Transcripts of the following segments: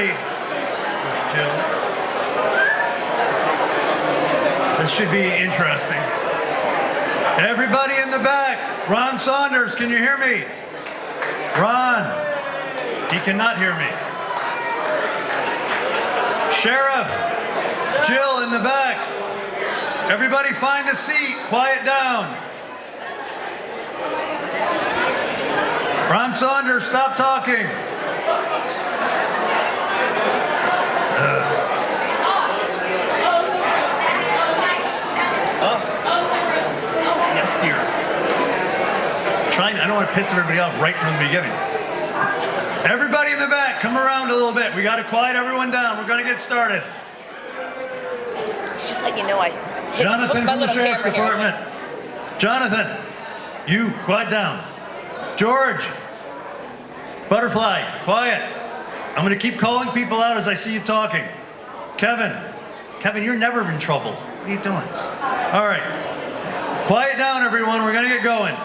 ready. There's Jill. This should be interesting. Everybody in the back. Ron Saunders, can you hear me? Ron, he cannot hear me. Sheriff, Jill in the back. Everybody find a seat, quiet down. Ron Saunders, stop talking. Yes, dear. I don't want to piss everybody off right from the beginning. Everybody in the back, come around a little bit. We got to quiet everyone down. We're going to get started. Just let you know, I hit Jonathan my from the little Sheriff's camera here. Department. Jonathan, you, quiet down. George, Butterfly, quiet. I'm going to keep calling people out as I see you talking. Kevin, you're never in trouble. What are you doing? All right. Quiet down, everyone. We're going to get going.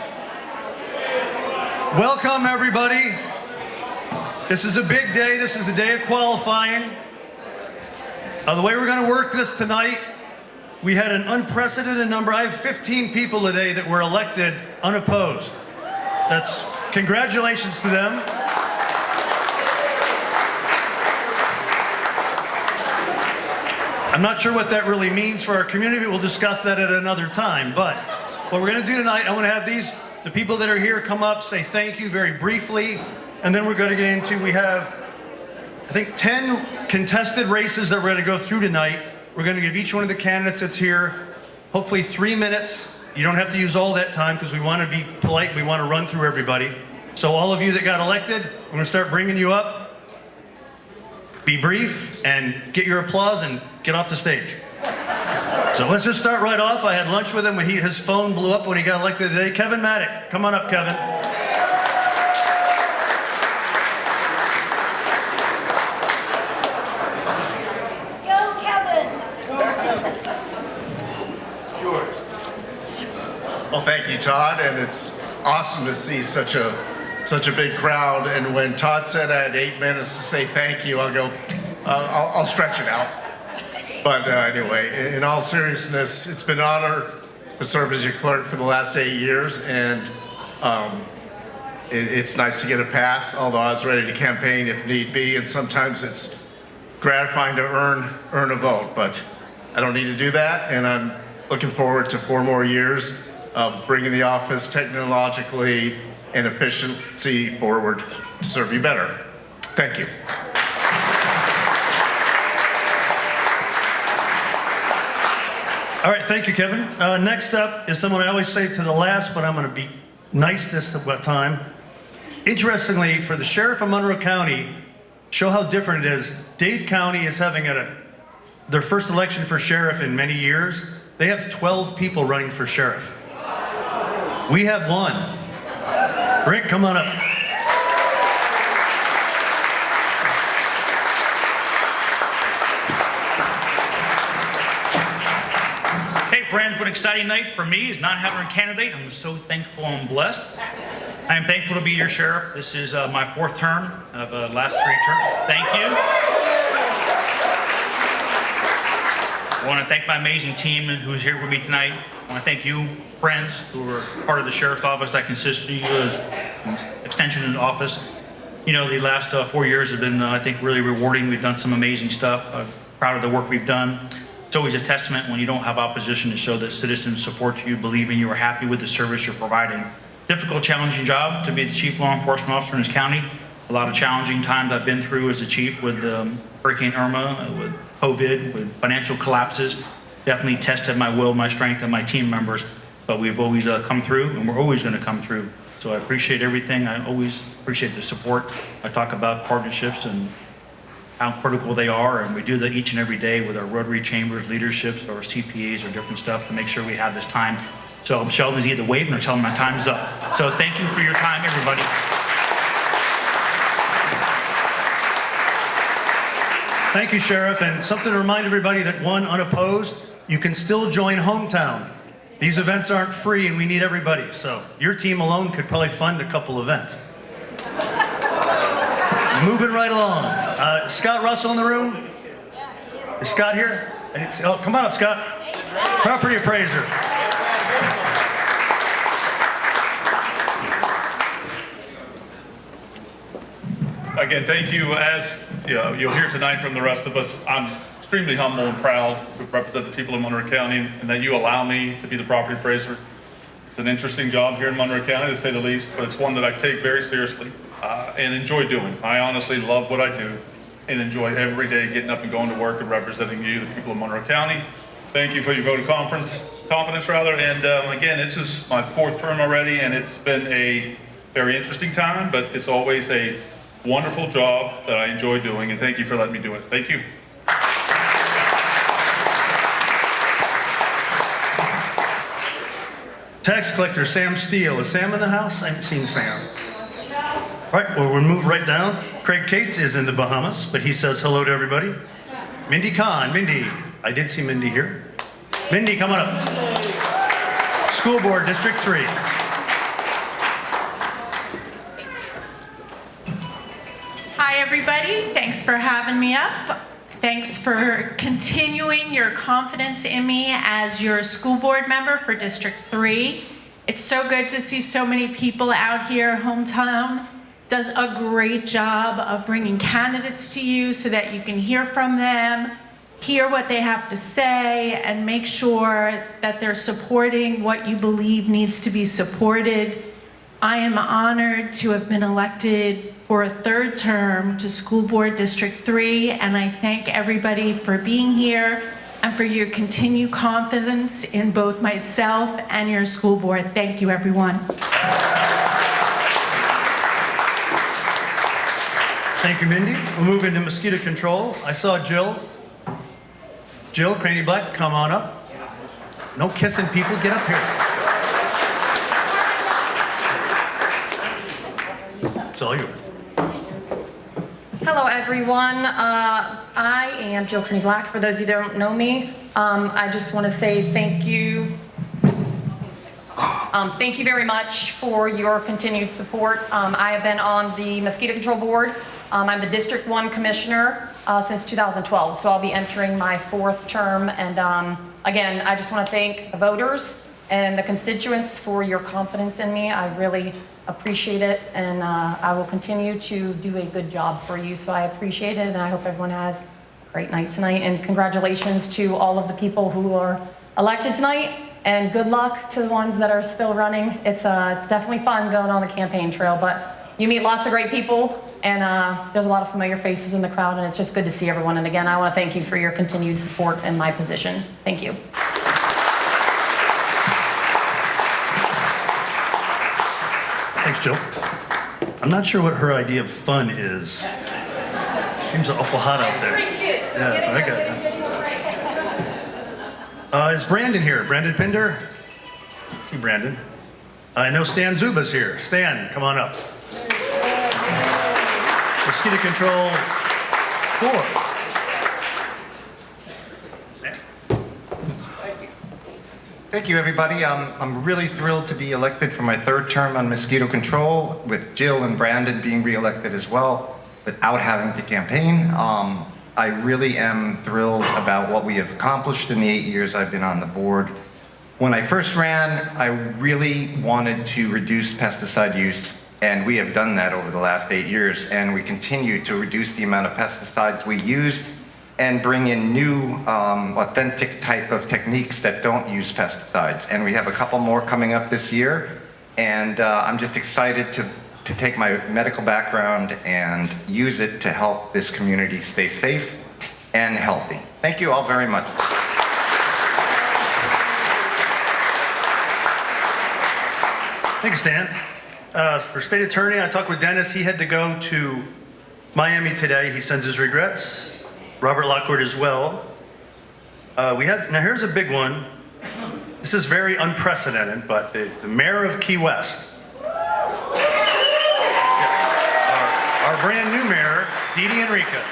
Welcome, everybody. This is a big day. This is a day of qualifying. The way we're going to work this tonight, we had an unprecedented number. I have 15 people today that were elected unopposed. That's congratulations to them. I'm not sure what that really means for our community. We'll discuss that at another time. But what we're going to do tonight, I want to have the people that are here come up, say thank you very briefly, and then we're going to get into, we have, I think, 10 contested races that we're going to go through tonight. We're going to give each one of the candidates that's here, hopefully 3 minutes. You don't have to use all that time because we want to be polite. We want to run through everybody. So all of you that got elected, I'm going to start bringing you up. Be brief and get your applause and get off the stage. So let's just start right off. I had lunch with him when his phone blew up when he got elected today. Kevin Maddock, come on up, Kevin. Go, Kevin. Yours. Well, thank you, Todd, and it's awesome to see such a big crowd. And when Todd said I had 8 minutes to say thank you, I'll stretch it out. But anyway, in all seriousness, it's been an honor to serve as your clerk for the last 8 years, and it's nice to get a pass, although I was ready to campaign if need be, and sometimes it's gratifying to earn a vote, but I don't need to do that, and I'm looking forward to 4 more years of bringing the office technologically and efficiency forward to serve you better. Thank you. All right, thank you, Kevin. Next up is someone I always say to the last, but I'm going to be nice this time. Interestingly, for the Sheriff of Monroe County, show how different it is. Dade County is having their first election for sheriff in many years. They have 12 people running for sheriff. We have 1. Rick, come on up. Friends, what an exciting night for me is not having a candidate. I'm so thankful and blessed. I am thankful to be your sheriff. This is my 4th term of last 3 terms. Thank you. I want to thank my amazing team who's here with me tonight. I want to thank you, friends, who are part of the sheriff's office. I consider you as an extension of the office. You know, the last 4 years have been, I think, really rewarding. We've done some amazing stuff. I'm proud of the work we've done. It's always a testament when you don't have opposition to show that citizens support you, believe in you, are happy with the service you're providing. Difficult, challenging job to be the chief law enforcement officer in this county. A lot of challenging times I've been through as a chief with Hurricane Irma, with COVID, with financial collapses. Definitely tested my will, my strength, and my team members, but we've always come through, and we're always going to come through. So I appreciate everything. I always appreciate the support. I talk about partnerships and how critical they are, and we do that each and every day with our Rotary Chambers, leaderships, or CPAs, or different stuff to make sure we have this time. So Sheldon's either waving or telling my time's up. So thank you for your time, everybody. Thank you, Sheriff, and something to remind everybody that 1, unopposed, you can still join Hometown. These events aren't free, and we need everybody, so your team alone could probably fund a couple events. Moving right along. Scott Russell in the room? Is Scott here? I didn't see, oh, come on up, Scott. Property appraiser. Again, thank you. As you'll hear tonight from the rest of us, I'm extremely humble and proud to represent the people of Monroe County and that you allow me to be the property appraiser. It's an interesting job here in Monroe County, to say the least, but it's one that I take very seriously and enjoy doing. I honestly love what I do and enjoy every day getting up and going to work and representing you, the people of Monroe County. Thank you for your vote of confidence, and again, this is my 4th term already, and it's been a very interesting time, but it's always a wonderful job that I enjoy doing, and thank you for letting me do it. Thank you. Tax collector Sam Steele. Is Sam in the house? I haven't seen Sam. All right, well, we'll move right down. Craig Cates is in the Bahamas, but he says hello to everybody. Mindy Kahn. Mindy. I did see Mindy here. Mindy, come on up. School Board, District 3. Hi, everybody. Thanks for having me up. Thanks for continuing your confidence in me as your school board member for District 3. It's so good to see so many people out here. Hometown does a great job of bringing candidates to you so that you can hear from them, hear what they have to say, and make sure that they're supporting what you believe needs to be supported. I am honored to have been elected for a 3rd term to School Board District 3, and I thank everybody for being here and for your continued confidence in both myself and your school board. Thank you, everyone. Thank you, Mindy. We'll move into mosquito control. I saw Jill. Jill, Cranny Black, come on up. No kissing, people. Get up here. It's all yours. Hello, everyone. I am Jill Kearney Black. For those who don't know me, I just want to say thank you. Thank you very much for your continued support. I have been on the Mosquito Control Board. I'm the District 1 Commissioner since 2012, so I'll be entering my 4th term. And again, I just want to thank the voters and the constituents for your confidence in me. I really appreciate it, and I will continue to do a good job for you, so I appreciate it, and I hope everyone has a great night tonight, and congratulations to all of the people who are elected tonight, and good luck to the ones that are still running. It's definitely fun going on the campaign trail, but you meet lots of great people, and there's a lot of familiar faces in the crowd, and it's just good to see everyone, and again, I want to thank you for your continued support in my position. Thank you. Thanks, Jill. I'm not sure what her idea of fun is. Seems awful hot out there. Yes, I got it. Is Brandon here? Brandon Pinder? I see Brandon. I know Stan Zuba's here. Stan, come on up. Mosquito control 4. Thank you, everybody. I'm really thrilled to be elected for my 3rd term on mosquito control, with Jill and Brandon being re-elected as well, without having to campaign. I really am thrilled about what we have accomplished in the 8 years I've been on the board. When I first ran, I really wanted to reduce pesticide use, and we have done that over the last 8 years, and we continue to reduce the amount of pesticides we use and bring in new, authentic type of techniques that don't use pesticides. And we have a couple more coming up this year. And I'm just excited to take my medical background and use it to help this community stay safe and healthy. Thank you all very much. Thanks, Dan. For State Attorney, I talked with Dennis. He had to go to Miami today. He sends his regrets. Robert Lockwood as well. Now here's a big one. This is very unprecedented, but the mayor of Key West, our brand new mayor, Didi Enriquez.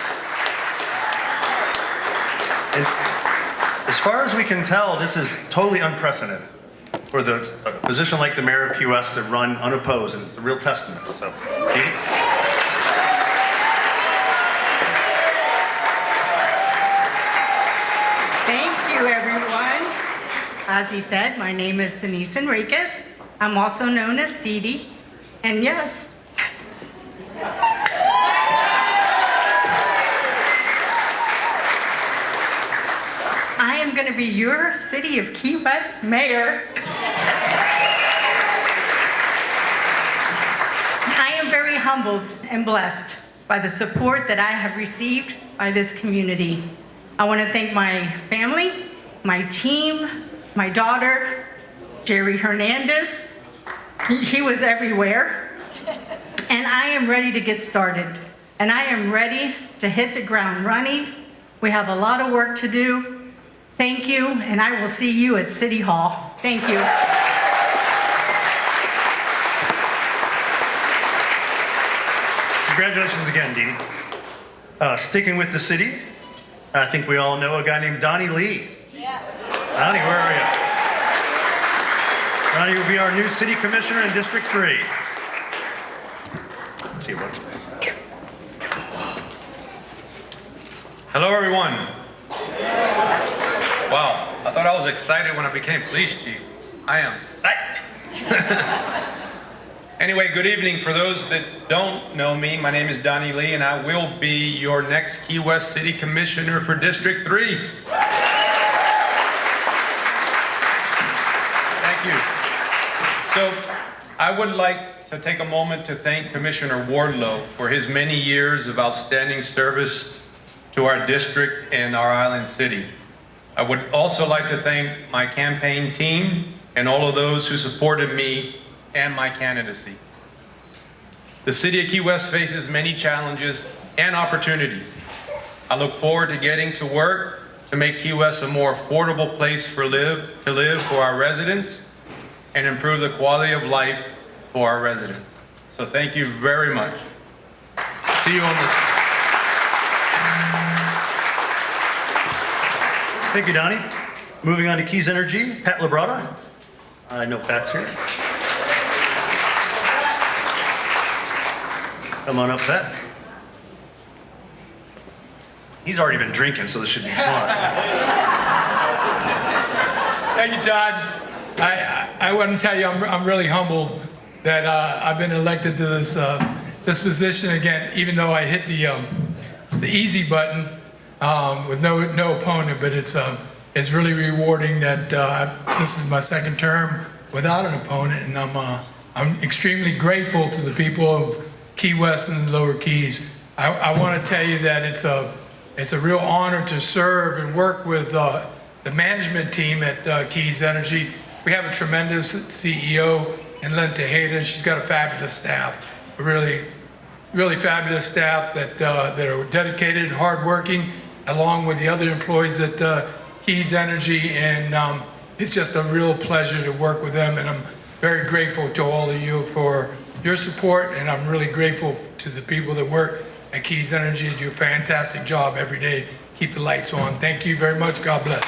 And as far as we can tell, this is totally unprecedented for a position like the mayor of Key West to run unopposed, and it's a real testament. So, Didi. you, everyone. As he said, my name is Denise Enriquez. I'm also known as Dee Dee. And yes, I am going to be your City of Key West mayor. I am very humbled and blessed by the support that I have received by this community. I want to thank my family, my team, my daughter, Sheri Hernandez. He was everywhere. And I am ready to get started. And I am ready to hit the ground running. We have a lot of work to do. Thank you, and I will see you at City Hall. Thank you. Congratulations again, Dee Dee. Sticking with the city, I think we all know a guy named Donnie Lee. Yes. Donnie, where are you? Donnie will be our new city commissioner in District 3. Let's see what. Hello, everyone. Wow, I thought I was excited when I became police chief. I am psyched. Anyway, good evening. For those that don't know me, my name is Donnie Lee, and I will be your next Key West City Commissioner for District 3. Thank you. So, I would like to take a moment to thank Commissioner Wardlow for his many years of outstanding service to our district and our island city. I would also like to thank my campaign team and all of those who supported me and my candidacy. The City of Key West faces many challenges and opportunities. I look forward to getting to work to make Key West a more affordable place to live for our residents and improve the quality of life for our residents. So thank you very much. See you on this. Thank you, Donnie. Moving on to Keys Energy, Pat Labrada. I know Pat's here. Come on up, Pat. He's already been drinking, so this should be fun. Thank you, Todd. I want to tell you, I'm really humbled that I've been elected to this position again, even though I hit the easy button with no opponent. But it's really rewarding that this is my second term without an opponent, and I'm extremely grateful to the people of Key West and the Lower Keys. I want to tell you that it's a real honor to serve and work with the management team at Keys Energy. We have a tremendous CEO in Lynn Tejeda, and she's got a fabulous staff. A really fabulous staff that are dedicated and hardworking, along with the other employees at Keys Energy, and it's just a real pleasure to work with them, and I'm very grateful to all of you for your support, and I'm really grateful to the people that work at Keys Energy and do a fantastic job every day. Keep the lights on. Thank you very much. God bless.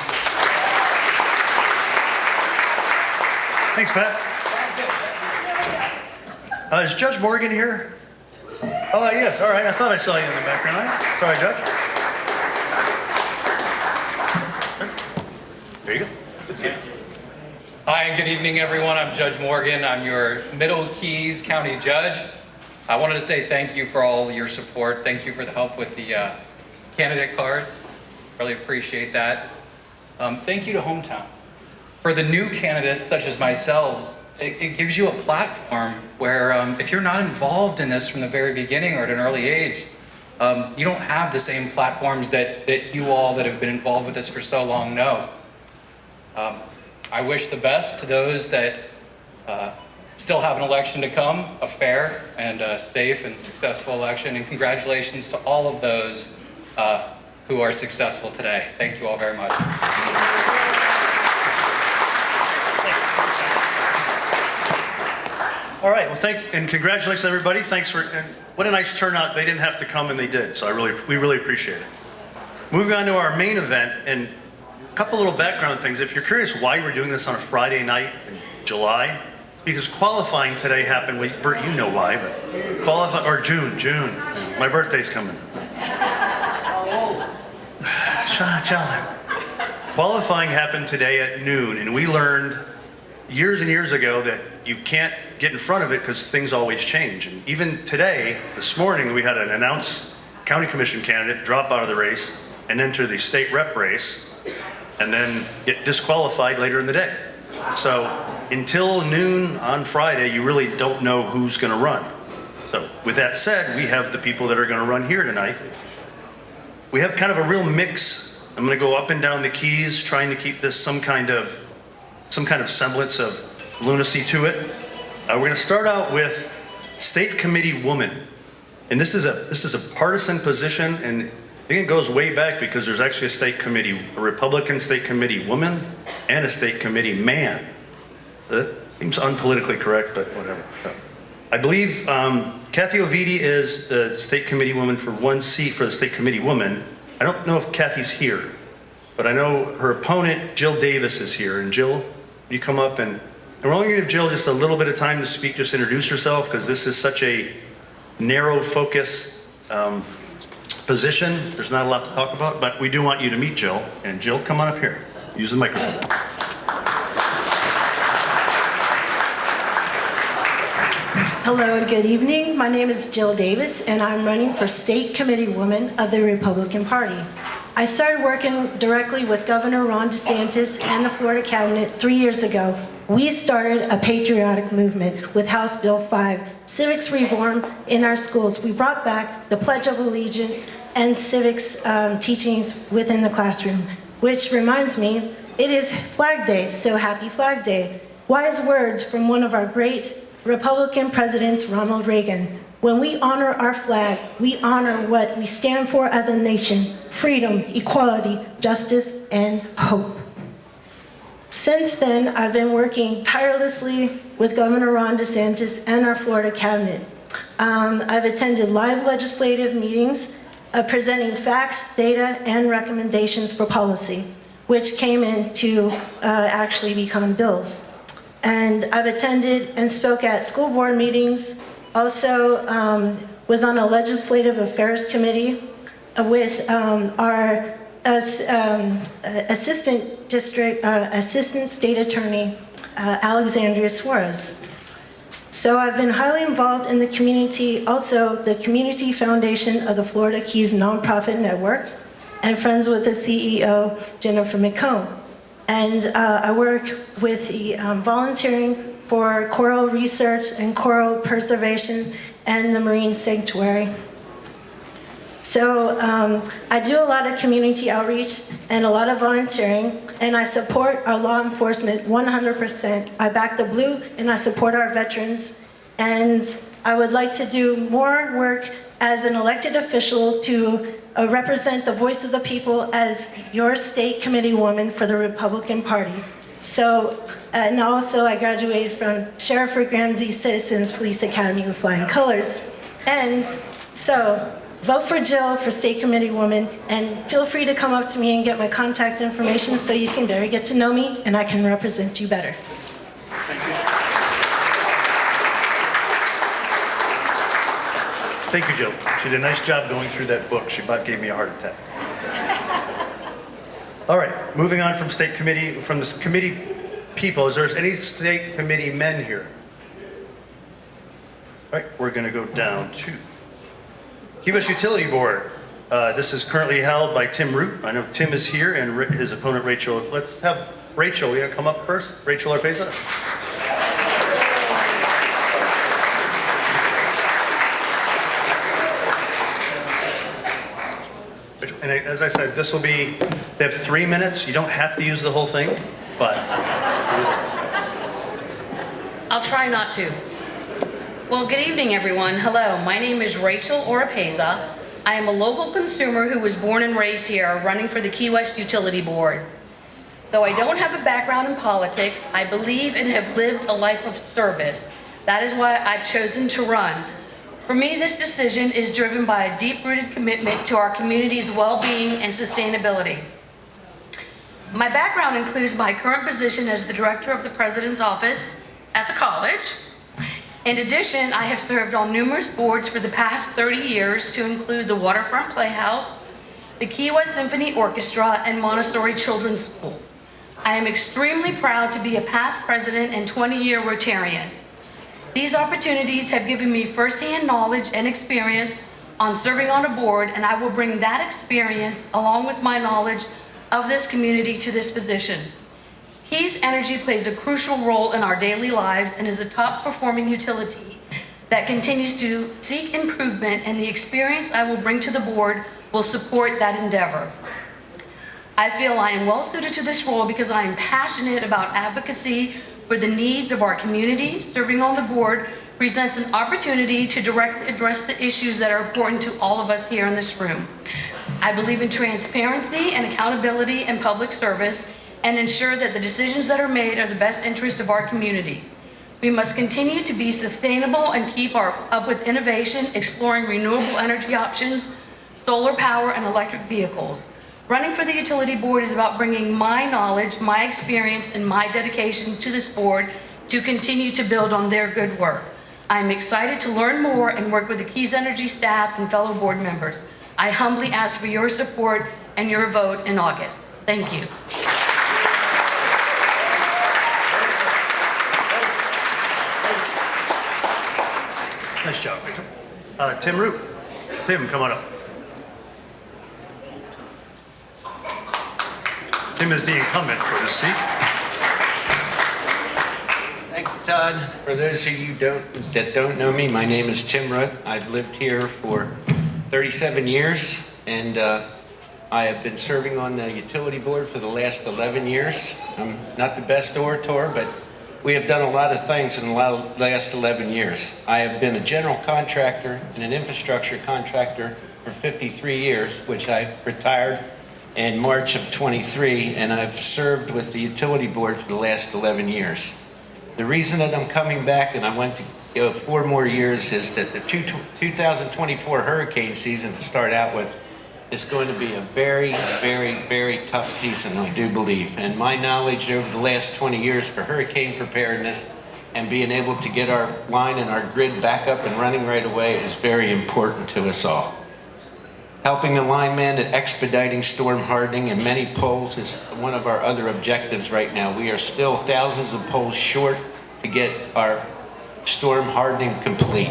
Thanks, Pat. Is Judge Morgan here? Oh, yes. All right. I thought I saw you in the background. Sorry, Judge. There you go. Good to see you. Hi, and good evening, everyone. I'm Judge Morgan. I'm your Middle Keys County Judge. I wanted to say thank you for all your support. Thank you for the help with the candidate cards. Really appreciate that. Thank you to Hometown. For the new candidates, such as myself, it gives you a platform where if you're not involved in this from the very beginning or at an early age, you don't have the same platforms that you all that have been involved with this for so long know. I wish the best to those that still have an election to come, a fair and safe and successful election, and congratulations to all of those who are successful today. Thank you all very much. All right. Well, and congratulations, everybody. Thanks for, and what a nice turnout. They didn't have to come, and they did. So we really appreciate it. Moving on to our main event, and a couple little background things. If you're curious why we're doing this on a Friday night in July, because qualifying today happened. Bert, you know why, but June. My birthday's coming. Child. Qualifying happened today at noon, and we learned years and years ago that you can't get in front of it because things always change. And even today, this morning, we had an announced county commission candidate drop out of the race and enter the state rep race, and then get disqualified later in the day. So until noon on Friday, you really don't know who's going to run. So with that said, we have the people that are going to run here tonight. We have kind of a real mix. I'm going to go up and down the keys, trying to keep this some kind of semblance of lunacy to it. We're going to start out with State Committee Woman, and this is a partisan position, and I think it goes way back because there's actually a Republican State Committee Woman and a State Committee Man. That seems unpolitically correct, but whatever. I believe Kathy Ovidi is the State Committee Woman for one seat for the State Committee Woman. I don't know if Kathy's here, but I know her opponent, Jill Davis, is here. And Jill, you come up, and we're only going to give Jill just a little bit of time to speak, just introduce herself, because this is such a narrow focus position. There's not a lot to talk about, but we do want you to meet Jill. And Jill, come on up here. Use the microphone. Hello and good evening. My name is Jill Davis, and I'm running for State Committee Woman of the Republican Party. I started working directly with Governor Ron DeSantis and the Florida Cabinet 3 years ago. We started a patriotic movement with House Bill 5, civics reform in our schools. We brought back the Pledge of Allegiance and civics teachings within the classroom, which reminds me, it is Flag Day, so happy Flag Day. Wise words from one of our great Republican presidents, Ronald Reagan. When we honor our flag, we honor what we stand for as a nation: freedom, equality, justice, and hope. Since then, I've been working tirelessly with Governor Ron DeSantis and our Florida Cabinet. I've attended live legislative meetings presenting facts, data, and recommendations for policy, which came in to actually become bills. And I've attended and spoke at school board meetings, also was on a legislative affairs committee with our assistant state attorney, Alexandria Suarez. So I've been highly involved in the community, also the Community Foundation of the Florida Keys Nonprofit Network, and friends with the CEO, Jennifer McComb. And I work with the volunteering for coral research and coral preservation and the marine sanctuary. So I do a lot of community outreach and a lot of volunteering, and I support our law enforcement 100%. I back the blue and I support our veterans. And I would like to do more work as an elected official to represent the voice of the people as your state committee woman for the Republican Party. So, and also I graduated from Sheriff Rick Ramsey Citizens Police Academy with flying colors. And so, vote for Jill for state committee woman, and feel free to come up to me and get my contact information so you can better get to know me and I can represent you better. Thank you, Jill. She did a nice job going through that book. She about gave me a heart attack. All right, moving on from state committee, from this committee people, is there any state committee men here? All right, we're gonna go down to Key West Utility Board. This is currently held by Tim Root. I know Tim is here and his opponent, Rachel. Let's have Rachel, you gonna come up first? Rachel Arpeza. And as I said, this will be, they have 3 minutes. You don't have to use the whole thing, but. I'll try not to. Well, good evening, everyone. Hello, my name is Rachel Oropeza. I am a local consumer who was born and raised here, running for the Key West Utility Board. Though I don't have a background in politics, I believe and have lived a life of service. That is why I've chosen to run. For me, this decision is driven by a deep-rooted commitment to our community's well-being and sustainability. My background includes my current position as the director of the President's Office at the college. In addition, I have served on numerous boards for the past 30 years, to include the Waterfront Playhouse, the Key West Symphony Orchestra, and Montessori Children's School. I am extremely proud to be a past president and 20-year Rotarian. These opportunities have given me firsthand knowledge and experience on serving on a board, and I will bring that experience along with my knowledge of this community to this position. Keys Energy plays a crucial role in our daily lives and is a top-performing utility that continues to seek improvement, and the experience I will bring to the board will support that endeavor. I feel I am well suited to this role because I am passionate about advocacy for the needs of our community. Serving on the board presents an opportunity to directly address the issues that are important to all of us here in this room. I believe in transparency and accountability and public service, and ensure that the decisions that are made are the best interest of our community. We must continue to be sustainable and keep up with innovation, exploring renewable energy options, solar power, and electric vehicles. Running for the utility board is about bringing my knowledge, my experience, and my dedication to this board to continue to build on their good work. I'm excited to learn more and work with the Keys Energy staff and fellow board members. I humbly ask for your support and your vote in August. Thank you. Nice job, Rachel. Tim Root. Tim, come on up. Tim is the incumbent for this seat. Thank you, Todd. For those of you that don't know me, my name is Tim Root. I've lived here for 37 years, and I have been serving on the utility board for the last 11 years. I'm not the best orator, but we have done a lot of things in the last 11 years. I have been a general contractor and an infrastructure contractor for 53 years, which I retired in March of 23, and I've served with the utility board for the last 11 years. The reason that I'm coming back, and I went to go 4 more years, is that the 2024 hurricane season, to start out with, is going to be a very, very, very tough season, I do believe. And my knowledge over the last 20 years for hurricane preparedness and being able to get our line and our grid back up and running right away is very important to us all. Helping the lineman at expediting storm hardening and many poles is one of our other objectives right now. We are still thousands of poles short to get our storm hardening complete.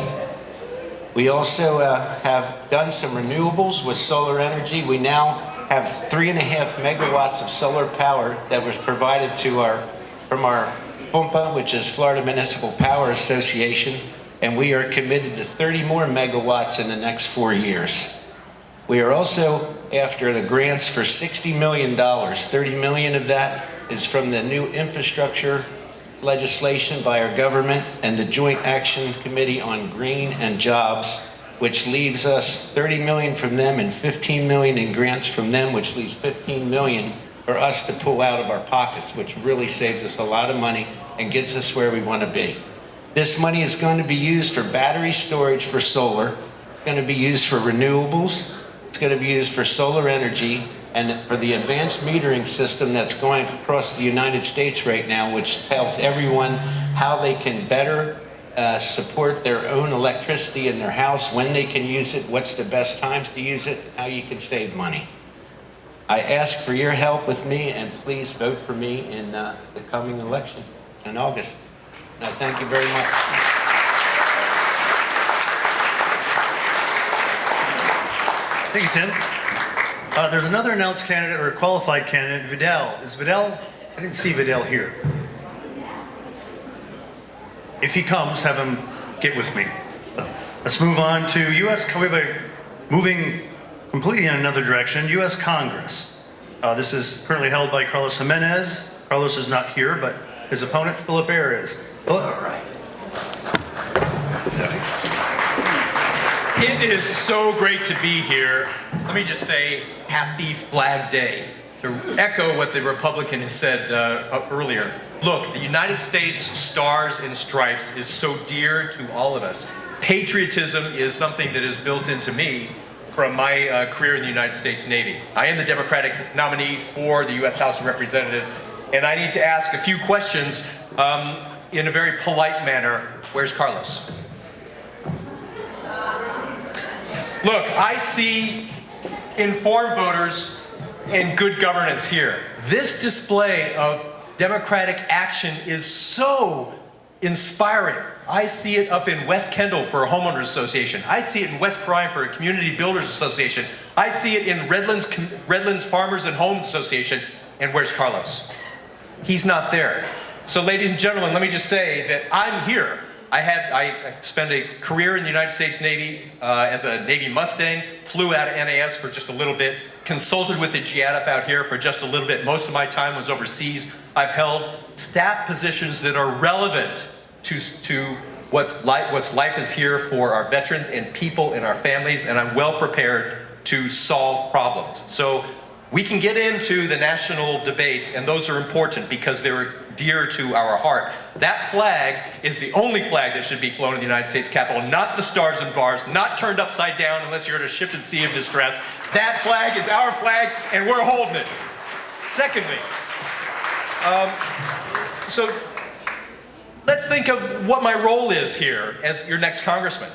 We also have done some renewables with solar energy. We now have 3.5 megawatts of solar power that was provided to from our PUMPA, which is Florida Municipal Power Association, and we are committed to 30 more megawatts in the next 4 years. We are also after the grants for $60 million. 30 million of that is from the new infrastructure legislation by our government and the Joint Action Committee on Green and Jobs, which leaves us 30 million from them and 15 million in grants from them, which leaves 15 million for us to pull out of our pockets, which really saves us a lot of money and gets us where we want to be. This money is going to be used for battery storage for solar. It's going to be used for renewables. It's going to be used for solar energy and for the advanced metering system that's going across the United States right now, which tells everyone how they can better support their own electricity in their house, when they can use it, what's the best times to use it, how you can save money. I ask for your help with me, and please vote for me in the coming election in August. And I thank you very much. Thank you, Tim. There's another announced candidate or qualified candidate, Vidal. Is Vidal? I didn't see Vidal here. If he comes, have him get with me. Let's move on to moving completely in another direction, U.S. Congress. This is currently held by Carlos Jimenez. Carlos is not here, but his opponent, Philip Ayer, is. Philip? All right. It is so great to be here. Let me just say, happy Flag Day. To echo what the Republican has said earlier. Look, the United States Stars and Stripes is so dear to all of us. Patriotism is something that is built into me from my career in the United States Navy. I am the Democratic nominee for the U.S. House of Representatives, and I need to ask a few questions in a very polite manner. Where's Carlos? Look, I see informed voters, and good governance here. This display of democratic action is so inspiring. I see it up in West Kendall for a homeowners association. I see it in West Bryan for a community builders association. I see it in Redlands Farmers and Homes Association. And where's Carlos? He's not there. So ladies and gentlemen, let me just say that I'm here. I spent a career in the United States Navy as a Navy Mustang, flew out of NAS for just a little bit, consulted with the GIADF out here for just a little bit. Most of my time was overseas. I've held staff positions that are relevant to what's life is here for our veterans and people and our families, and I'm well prepared to solve problems. So we can get into the national debates, and those are important because they're dear to our heart. That flag is the only flag that should be flown in the United States Capitol, not the stars and bars, not turned upside down unless you're at a ship at sea of distress. That flag is our flag, and we're holding it. Secondly, so let's think of what my role is here as your next congressman.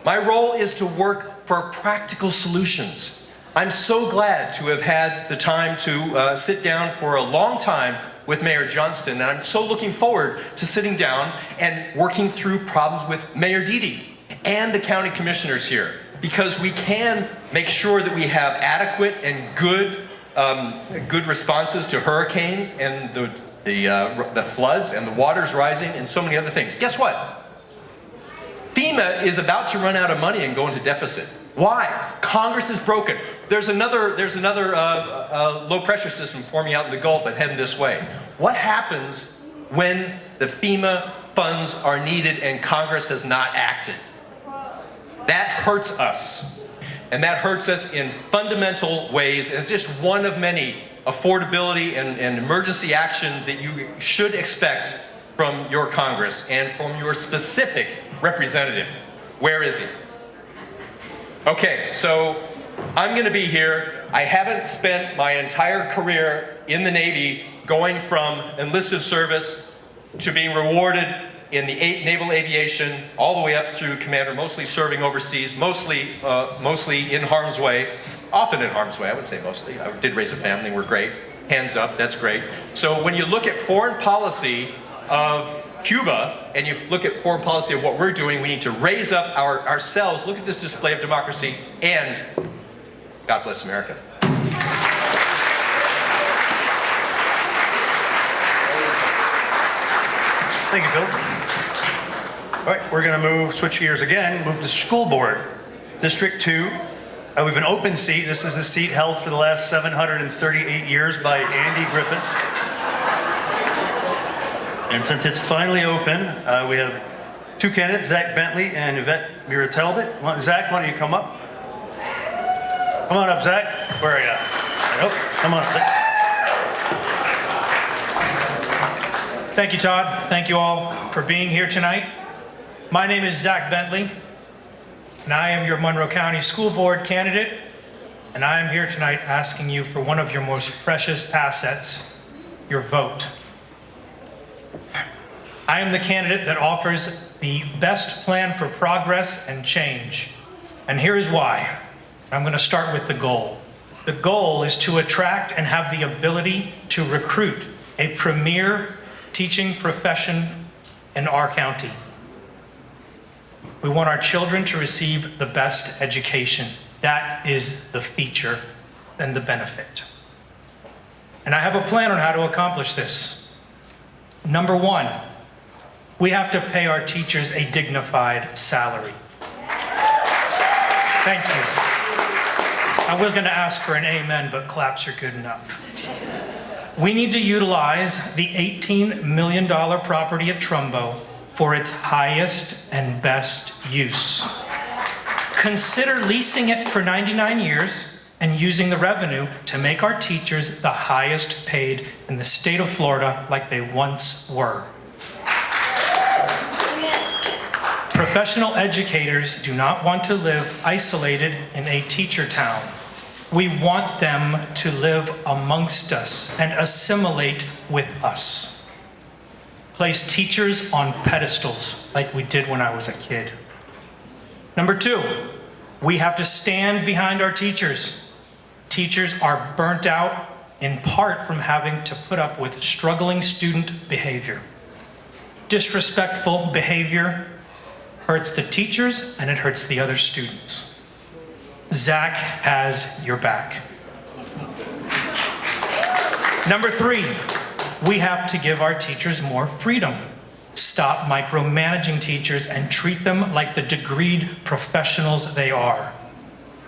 My role is to work for practical solutions. I'm so glad to have had the time to sit down for a long time with Mayor Johnston, and I'm so looking forward to sitting down and working through problems with Mayor Didi and the county commissioners here, because we can make sure that we have adequate and good responses to hurricanes and the floods and the waters rising and so many other things. Guess what? FEMA is about to run out of money and go into deficit. Why? Congress is broken. There's another low pressure system forming out in the Gulf and heading this way. What happens when the FEMA funds are needed and Congress has not acted? That hurts us. And that hurts us in fundamental ways. And it's just one of many affordability and emergency action that you should expect from your Congress and from your specific representative. Where is he? Okay, so I'm going to be here. I haven't spent my entire career in the Navy going from enlisted service to being rewarded in the naval aviation all the way up through commander, mostly serving overseas, mostly in harm's way, often in harm's way, I would say mostly. I did raise a family, we're great. Hands up, that's great. So when you look at foreign policy of Cuba, and you look at foreign policy of what we're doing, we need to raise up ourselves, look at this display of democracy, and God bless America. Thank you, Phil. All right, we're going to switch gears again, move to school board. District 2, we have an open seat. This is a seat held for the last 738 years by Andy Griffin. And since it's finally open, we have two candidates, Zach Bentley and Yvette Mira-Talbott. Zach, why don't you come up? Come on up, Zach. Where are you? Oh, come on up, Zach. Thank you, Todd. Thank you all for being here tonight. My name is Zach Bentley, and I am your Monroe County School Board candidate, and I am here tonight asking you for one of your most precious assets, your vote. I am the candidate that offers the best plan for progress and change. And here is why. I'm going to start with the goal. The goal is to attract and have the ability to recruit a premier teaching profession in our county. We want our children to receive the best education. That is the feature and the benefit. And I have a plan on how to accomplish this. Number one, we have to pay our teachers a dignified salary. Thank you. I was going to ask for an amen, but claps are good enough. We need to utilize the $18 million property at Trumbo for its highest and best use. Consider leasing it for 99 years and using the revenue to make our teachers the highest paid in the state of Florida like they once were. Professional educators do not want to live isolated in a teacher town. We want them to live amongst us and assimilate with us. Place teachers on pedestals like we did when I was a kid. Number two, we have to stand behind our teachers. Teachers are burnt out in part from having to put up with struggling student behavior. Disrespectful behavior hurts the teachers and it hurts the other students. Zach has your back. Number 3, we have to give our teachers more freedom. Stop micromanaging teachers and treat them like the degreed professionals they are.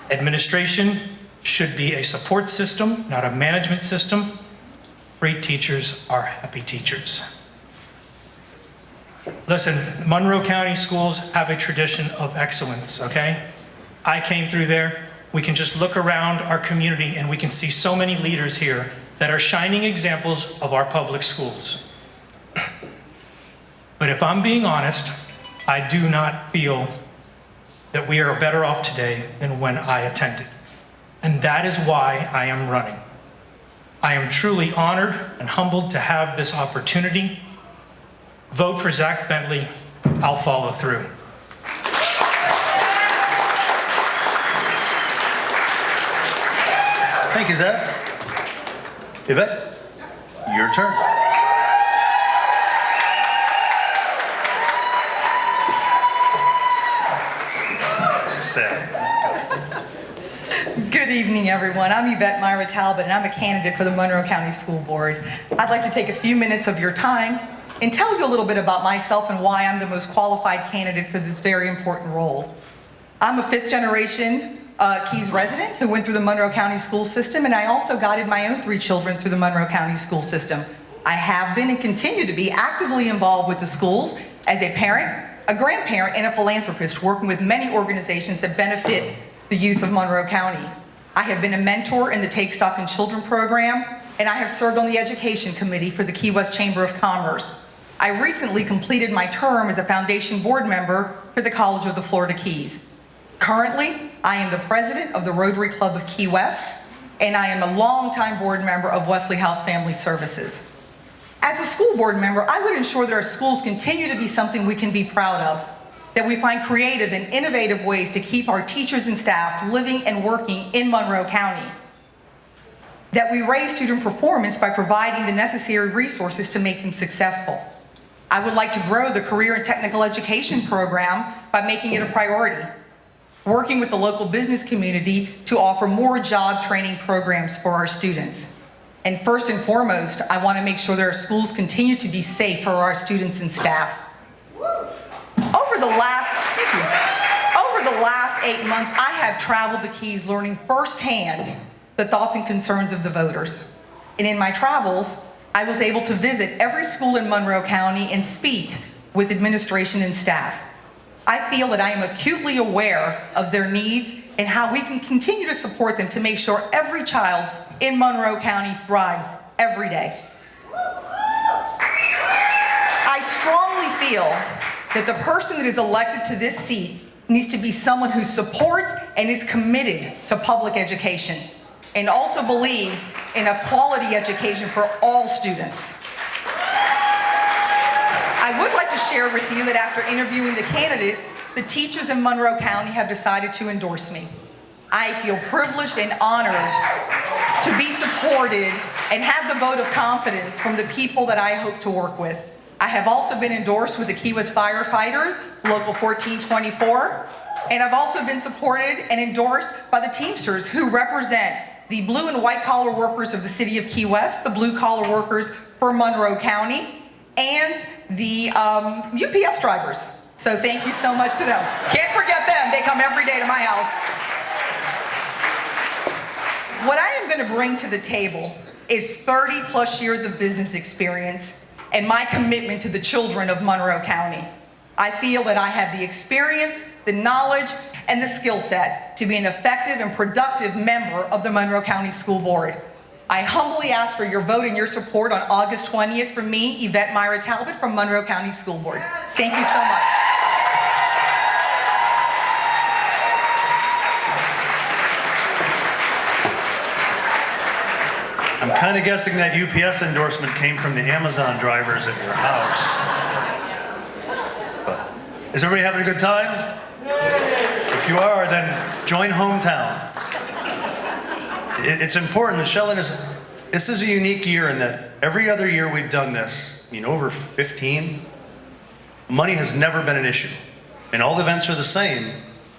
Administration should be a support system, not a management system. Free teachers are happy teachers. Listen, Monroe County schools have a tradition of excellence, okay? I came through there. We can just look around our community and we can see so many leaders here that are shining examples of our public schools. But if I'm being honest, I do not feel that we are better off today than when I attended. And that is why I am running. I am truly honored and humbled to have this opportunity. Vote for Zach Bentley. I'll follow through. Thank you, Zach. Yvette, your turn. Good evening, everyone. I'm Yvette Mira-Talbott, and I'm a candidate for the Monroe County School Board. I'd like to take a few minutes of your time and tell you a little bit about myself and why I'm the most qualified candidate for this very important role. I'm a fifth-generation Keys resident who went through the Monroe County school system, and I also guided my own 3 children through the Monroe County school system. I have been and continue to be actively involved with the schools as a parent, a grandparent, and a philanthropist, working with many organizations that benefit the youth of Monroe County. I have been a mentor in the Take Stock in Children program, and I have served on the education committee for the Key West Chamber of Commerce. I recently completed my term as a foundation board member for the College of the Florida Keys. Currently, I am the president of the Rotary Club of Key West, and I am a longtime board member of Wesley House Family Services. As a school board member, I would ensure that our schools continue to be something we can be proud of, that we find creative and innovative ways to keep our teachers and staff living and working in Monroe County, that we raise student performance by providing the necessary resources to make them successful. I would like to grow the career and technical education program by making it a priority, working with the local business community to offer more job training programs for our students. And first and foremost, I want to make sure that our schools continue to be safe for our students and staff. Over the last 8 months, I have traveled the Keys learning firsthand the thoughts and concerns of the voters. And in my travels, I was able to visit every school in Monroe County and speak with administration and staff. I feel that I am acutely aware of their needs and how we can continue to support them to make sure every child in Monroe County thrives every day. I strongly feel that the person that is elected to this seat needs to be someone who supports and is committed to public education and also believes in a quality education for all students. I would like to share with you that after interviewing the candidates, the teachers in Monroe County have decided to endorse me. I feel privileged and honored to be supported and have the vote of confidence from the people that I hope to work with. I have also been endorsed with the Key West Firefighters, Local 1424, and I've also been supported and endorsed by the Teamsters, who represent the blue and white collar workers of the city of Key West, the blue collar workers for Monroe County, and the UPS drivers. So thank you so much to them. Can't forget them. They come every day to my house. What I am going to bring to the table is 30 plus years of business experience and my commitment to the children of Monroe County. I feel that I have the experience, the knowledge, and the skill set to be an effective and productive member of the Monroe County School Board. I humbly ask for your vote and your support on August 20th from me, Yvette Mira-Talbott from Monroe County School Board. Thank you so much. I'm kind of guessing that UPS endorsement came from the Amazon drivers at your house. But is everybody having a good time? If you are, then join hometown. It's important that Sheldon this is a unique year in that every other year we've done this, over 15, money has never been an issue. And all the events are the same.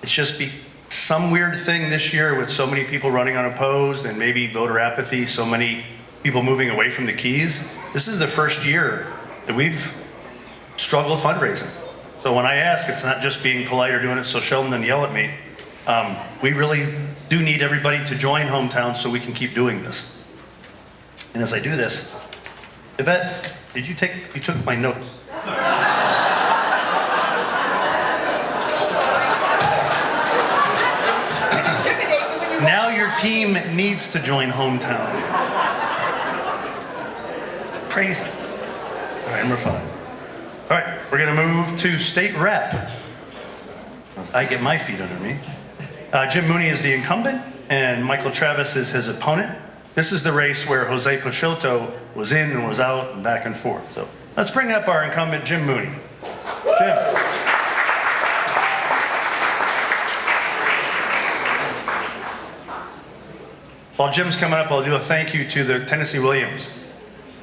It's just some weird thing this year with so many people running unopposed and maybe voter apathy, so many people moving away from the keys. This is the first year that we've struggled fundraising. So when I ask, it's not just being polite or doing it so Sheldon doesn't yell at me. We really do need everybody to join Hometown so we can keep doing this. And as I do this, Yvette, you took my notes. Now your team needs to join Hometown. Crazy. All right, number 5. All right, we're gonna move to state rep. I get my feet under me. Jim Mooney is the incumbent, and Michael Travis is his opponent. This is the race where Jose Peixoto was in and was out and back and forth. So let's bring up our incumbent, Jim Mooney. Jim. While Jim's coming up, I'll do a thank you to the Tennessee Williams.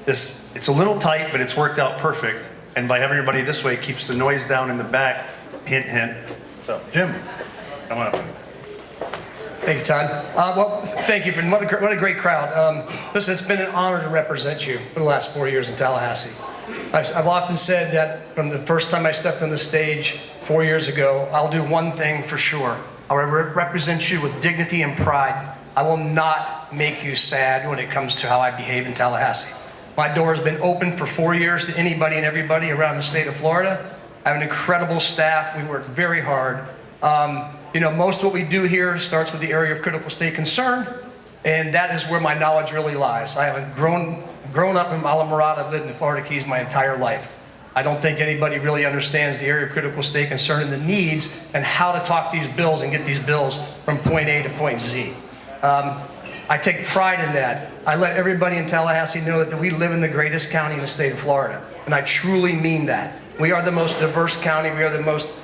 It's a little tight, but it's worked out perfect. And by having everybody this way, it keeps the noise down in the back. Hint, hint. So, Jim, come on up. Thank you, Todd. Well, thank you for what a great crowd. Listen, it's been an honor to represent you for the last 4 years in Tallahassee. I've often said that from the first time I stepped on the stage 4 years ago, I'll do one thing for sure. I will represent you with dignity and pride. I will not make you sad when it comes to how I behave in Tallahassee. My door has been open for 4 years to anybody and everybody around the state of Florida. I have an incredible staff. We work very hard. Most of what we do here starts with the area of critical state concern, and that is where my knowledge really lies. I haven't grown up in Islamorada. I've lived in the Florida Keys my entire life. I don't think anybody really understands the area of critical state concern and the needs and how to talk these bills and get these bills from point A to point Z. I take pride in that. I let everybody in Tallahassee know that we live in the greatest county in the state of Florida, and I truly mean that. We are the most diverse county. We are the most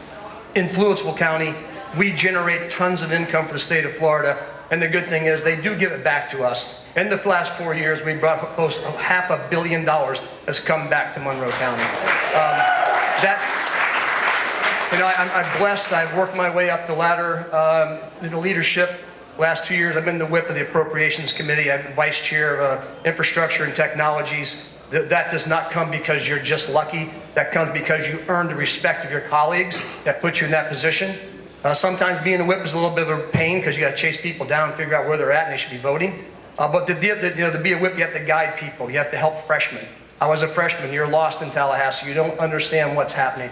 influential county. We generate tons of income for the state of Florida, and the good thing is they do give it back to us. In the last 4 years, we brought close to $500 million has come back to Monroe County. I'm blessed. I've worked my way up the ladder in the leadership. Last 2 years, I've been the whip of the Appropriations Committee. I'm vice chair of Infrastructure and Technologies. That does not come because you're just lucky. That comes because you earned the respect of your colleagues that put you in that position. Sometimes being a whip is a little bit of a pain because you got to chase people down and figure out where they're at and they should be voting. But to be a whip, you have to guide people. You have to help freshmen. I was a freshman. You're lost in Tallahassee. You don't understand what's happening.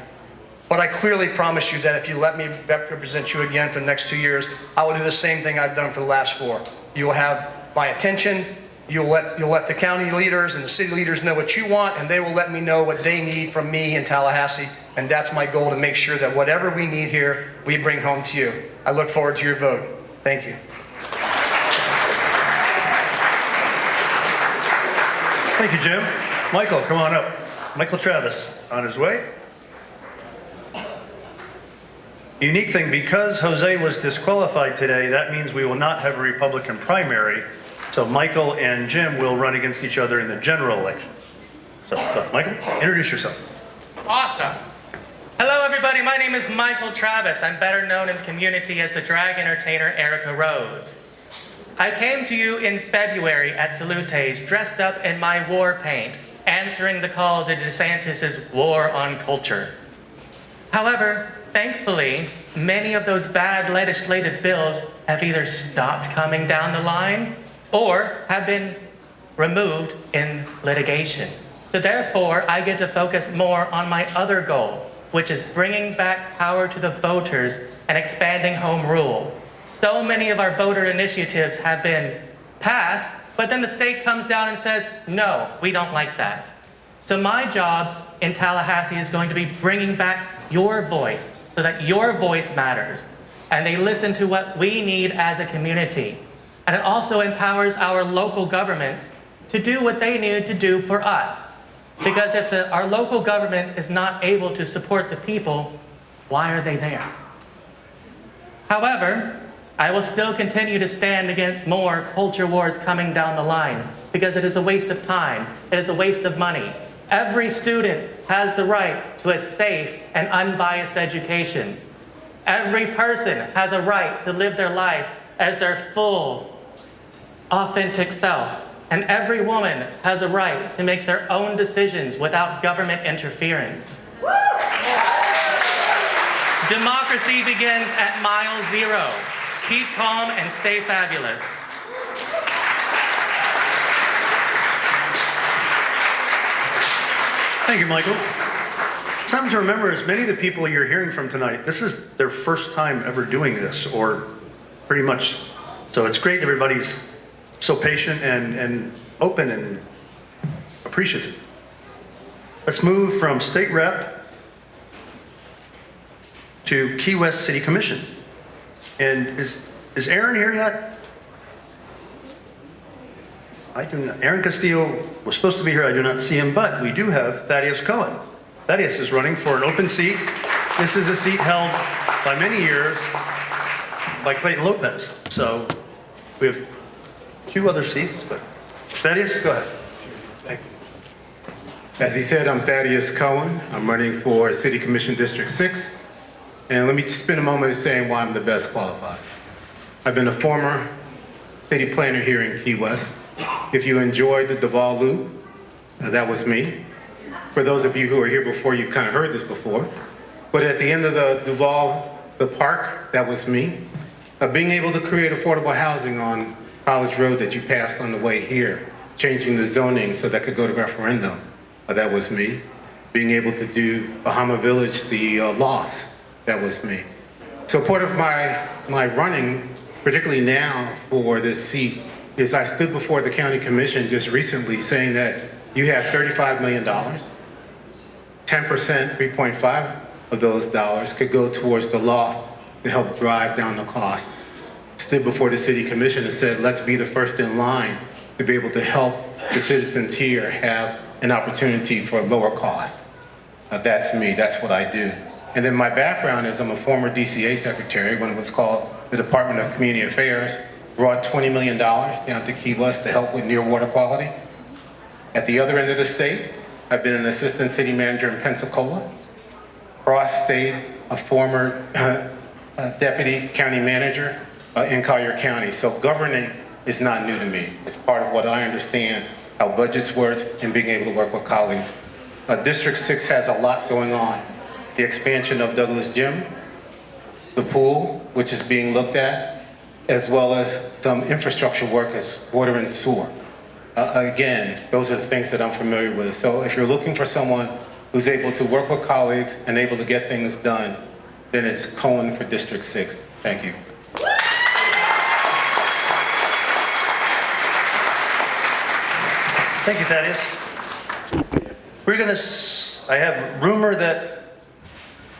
But I clearly promise you that if you let me represent you again for the next 2 years, I will do the same thing I've done for the last 4. You will have my attention. You'll let the county leaders and the city leaders know what you want, and they will let me know what they need from me in Tallahassee. And that's my goal, to make sure that whatever we need here, we bring home to you. I look forward to your vote. Thank you. Thank you, Jim. Michael, come on up. Michael Travis, on his way. Unique thing, because Jose was disqualified today, that means we will not have a Republican primary. So Michael and Jim will run against each other in the general election. So Michael, introduce yourself. Awesome. Hello, everybody. My name is Michael Travis. I'm better known in the community as the drag entertainer Erica Rose. I came to you in February at Salute's dressed up in my war paint, answering the call to DeSantis' war on culture. However, thankfully, many of those bad legislative bills have either stopped coming down the line or have been removed in litigation. So therefore, I get to focus more on my other goal, which is bringing back power to the voters and expanding home rule. So many of our voter initiatives have been passed, but then the state comes down and says, no, we don't like that. So my job in Tallahassee is going to be bringing back your voice, so that your voice matters, and they listen to what we need as a community. And it also empowers our local government to do what they need to do for us. Because if our local government is not able to support the people, why are they there? However, I will still continue to stand against more culture wars coming down the line because it is a waste of time. It is a waste of money. Every student has the right to a safe and unbiased education. Every person has a right to live their life as their full, authentic self. And every woman has a right to make their own decisions without government interference. Democracy begins at mile zero. Keep calm and stay fabulous. Thank you, Michael. Something to remember is many of the people you're hearing from tonight, this is their first time ever doing this, or pretty much. So it's great everybody's so patient and open and appreciative. Let's move from state rep to Key West City Commission. And is Aaron here yet? I do not. Aaron Castillo was supposed to be here. I do not see him, but we do have Thaddeus Cohen. Thaddeus is running for an open seat. This is a seat held by many years by Clayton Lopez. So we have 2 other seats, but Thaddeus, go ahead. Thank you. As he said, I'm Thaddeus Cohen. I'm running for City Commission District 6. And let me just spend a moment saying why I'm the best qualified. I've been a former city planner here in Key West. If you enjoyed the Duval Loop, that was me. For those of you who are here before, you've kind of heard this before. But at the end of the Duval, the park, that was me. Being able to create affordable housing on College Road that you passed on the way here, changing the zoning so that could go to referendum, that was me. Being able to do Bahama Village, the lofts, that was me. So part of my running, particularly now for this seat, is I stood before the county commission just recently saying that you have $35 million. 10%, 3.5 of those dollars could go towards the loft to help drive down the cost. Stood before the city commission and said, let's be the first in line to be able to help the citizens here have an opportunity for a lower cost. That's me, that's what I do. And then my background is I'm a former DCA secretary when it was called the Department of Community Affairs, brought $20 million down to Key West to help with near water quality. At the other end of the state, I've been an assistant city manager in Pensacola, cross-state, a former deputy county manager in Collier County. So governing is not new to me. It's part of what I understand, how budgets work and being able to work with colleagues. District 6 has a lot going on. The expansion of Douglas Gym, the pool, which is being looked at, as well as some infrastructure work as water and sewer. Again, those are the things that I'm familiar with. So if you're looking for someone who's able to work with colleagues and able to get things done, then it's Cohen for District 6. Thank you. Thank you, Thaddeus. I have rumor that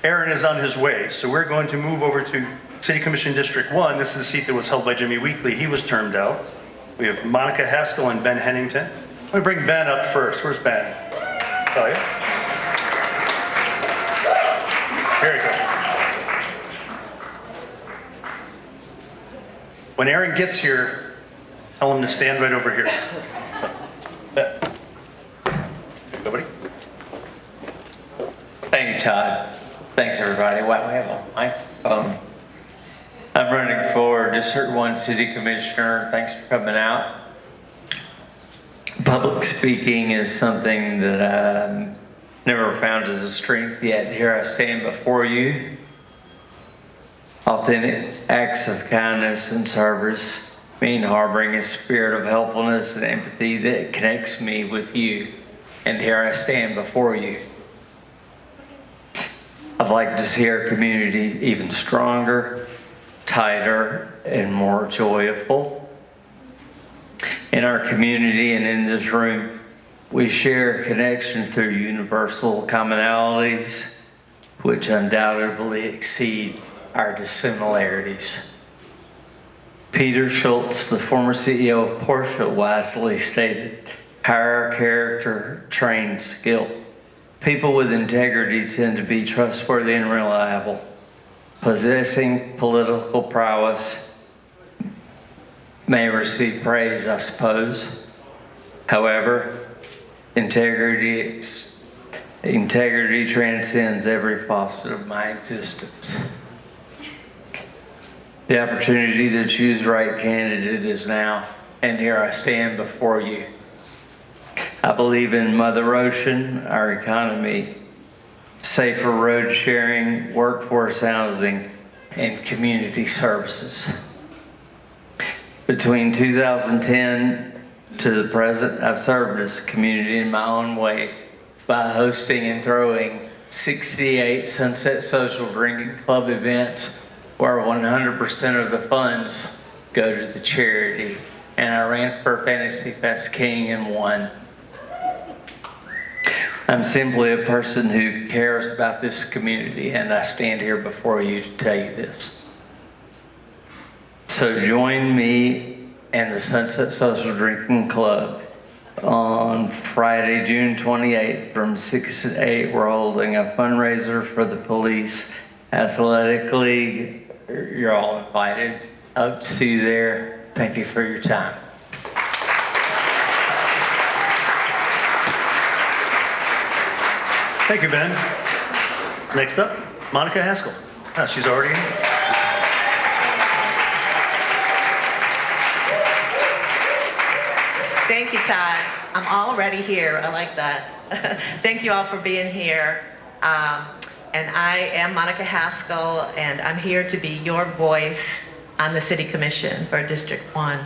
Aaron is on his way, so we're going to move over to City Commission District 1. This is the seat that was held by Jimmy Weekly. He was termed out. We have Monica Haskell and Ben Hennington. I'm going to bring Ben up first. Where's Ben? Oh, yeah? Here we go. When Aaron gets here, tell him to stand right over here. Ben. Nobody? Thank you, Todd. Thanks, everybody. Wow, we have a microphone. I'm running for District 1 City Commissioner. Thanks for coming out. Public speaking is something that I never found as a strength, yet here I stand before you. Authentic acts of kindness and service mean harboring a spirit of helpfulness and empathy that connects me with you. And here I stand before you. I'd like to see our community even stronger, tighter, and more joyful. In our community and in this room, we share a connection through universal commonalities, which undoubtedly exceed our dissimilarities. Peter Schultz, the former CEO of Porsche, wisely stated, "Power, character, trained skill. People with integrity tend to be trustworthy and reliable. Possessing political prowess may receive praise, I suppose. However, integrity transcends every facet of my existence. The opportunity to choose the right candidate is now, and here I stand before you. I believe in Mother Ocean, our economy, safer road sharing, workforce housing, and community services. Between 2010 to the present, I've served this community in my own way by hosting and throwing 68 Sunset Social Drinking Club events where 100% of the funds go to the charity. And I ran for Fantasy Fest King and won. I'm simply a person who cares about this community, and I stand here before you to tell you this. So join me and the Sunset Social Drinking Club on Friday, June 28th from 6 to 8. We're holding a fundraiser for the Police Athletic League. You're all invited. Hope to see you there. Thank you for your time. Thank you, Ben. Next up, Monica Haskell. Oh, she's already in. Thank you, Todd. I'm already here. I like that. Thank you all for being here. And I am Monica Haskell, and I'm here to be your voice on the City Commission for District 1.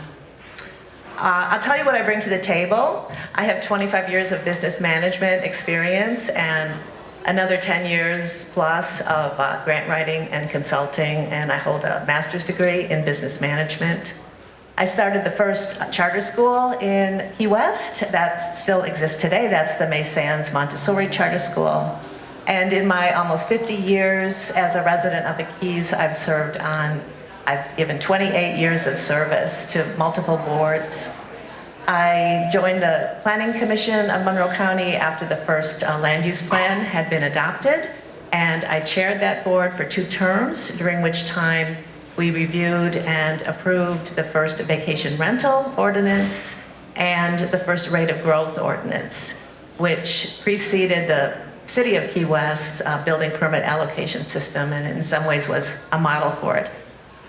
I'll tell you what I bring to the table. I have 25 years of business management experience and another 10 years plus of grant writing and consulting, and I hold a master's degree in business management. I started the first charter school in Key West that still exists today. That's the May Sands Montessori Charter School. And in my almost 50 years as a resident of the Keys, I've given 28 years of service to multiple boards. I joined the Planning Commission of Monroe County after the first land use plan had been adopted, and I chaired that board for 2 terms, during which time we reviewed and approved the first vacation rental ordinance and the first rate of growth ordinance, which preceded the City of Key West's building permit allocation system, and in some ways was a model for it.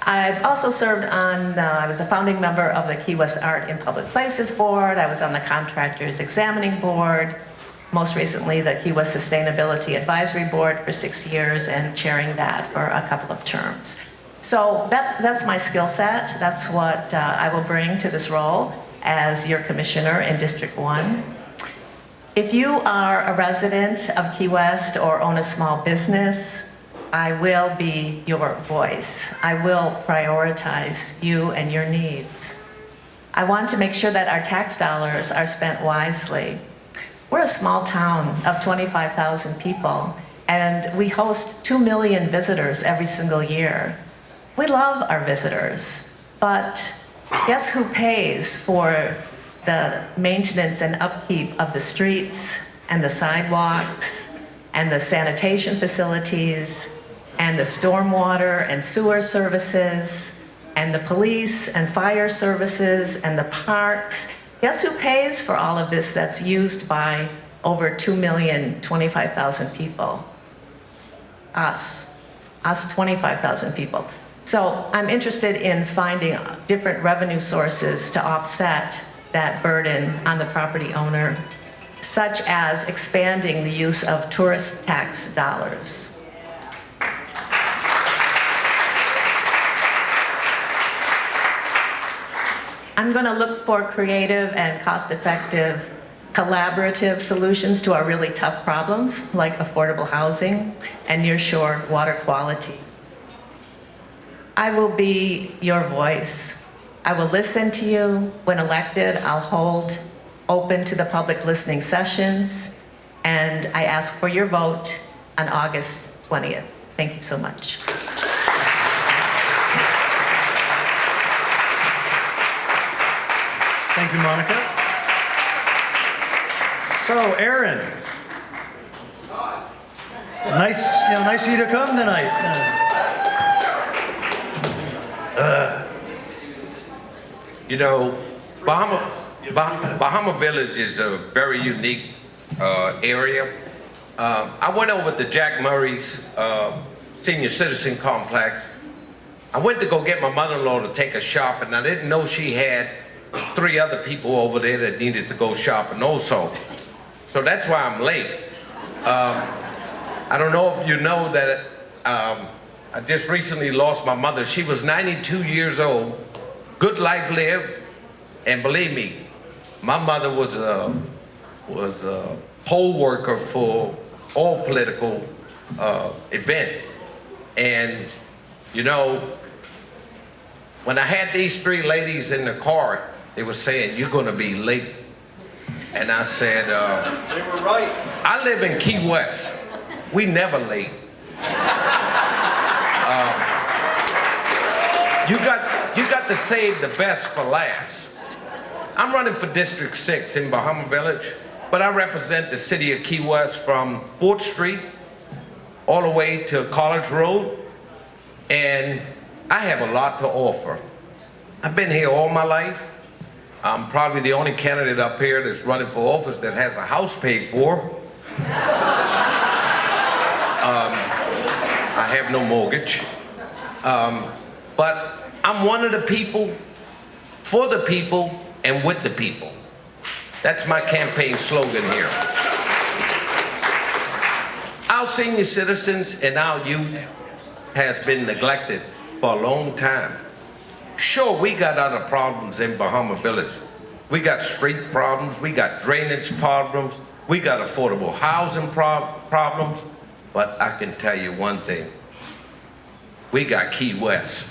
I've also served on, I was a founding member of the Key West Art in Public Places Board. I was on the Contractors Examining Board, most recently the Key West Sustainability Advisory Board for 6 years, and chairing that for a couple of terms. So that's my skill set. That's what I will bring to this role as your commissioner in District 1. If you are a resident of Key West or own a small business, I will be your voice. I will prioritize you and your needs. I want to make sure that our tax dollars are spent wisely. We're a small town of 25,000 people, and we host 2 million visitors every single year. We love our visitors, but guess who pays for the maintenance and upkeep of the streets and the sidewalks and the sanitation facilities and the stormwater and sewer services and the police and fire services and the parks? Guess who pays for all of this that's used by over 2,025,000 people? Us 25,000 people. So I'm interested in finding different revenue sources to offset that burden on the property owner, such as expanding the use of tourist tax dollars. I'm going to look for creative and cost-effective collaborative solutions to our really tough problems, like affordable housing and near-shore water quality. I will be your voice. I will listen to you. When elected, I'll hold open to the public listening sessions, and I ask for your vote on August 20th. Thank you so much. Thank you, Monica. So, Aaron. Nice of you to come tonight. You know, Bahama Village is a very unique area. I went over to Jack Murray's senior citizen complex. I went to go get my mother-in-law to take her shopping. I didn't know she had 3 other people over there that needed to go shopping also. So that's why I'm late. I don't know if you know that I just recently lost my mother. She was 92 years old, good life lived, and believe me, my mother was a poll worker for all political events. And you know, when I had these 3 ladies in the car, they were saying, "You're gonna be late." And I said, they were right. I live in Key West. We never late. You got to save the best for last. I'm running for District 6 in Bahama Village, but I represent the city of Key West from 4th Street all the way to College Road, and I have a lot to offer. I've been here all my life. I'm probably the only candidate up here that's running for office that has a house paid for. I have no mortgage. But I'm one of the people, for the people, and with the people. That's my campaign slogan here. Our senior citizens and our youth has been neglected for a long time. Sure, we got other problems in Bahama Village. We got street problems, we got drainage problems, we got affordable housing problems, but I can tell you one thing. We got Key West.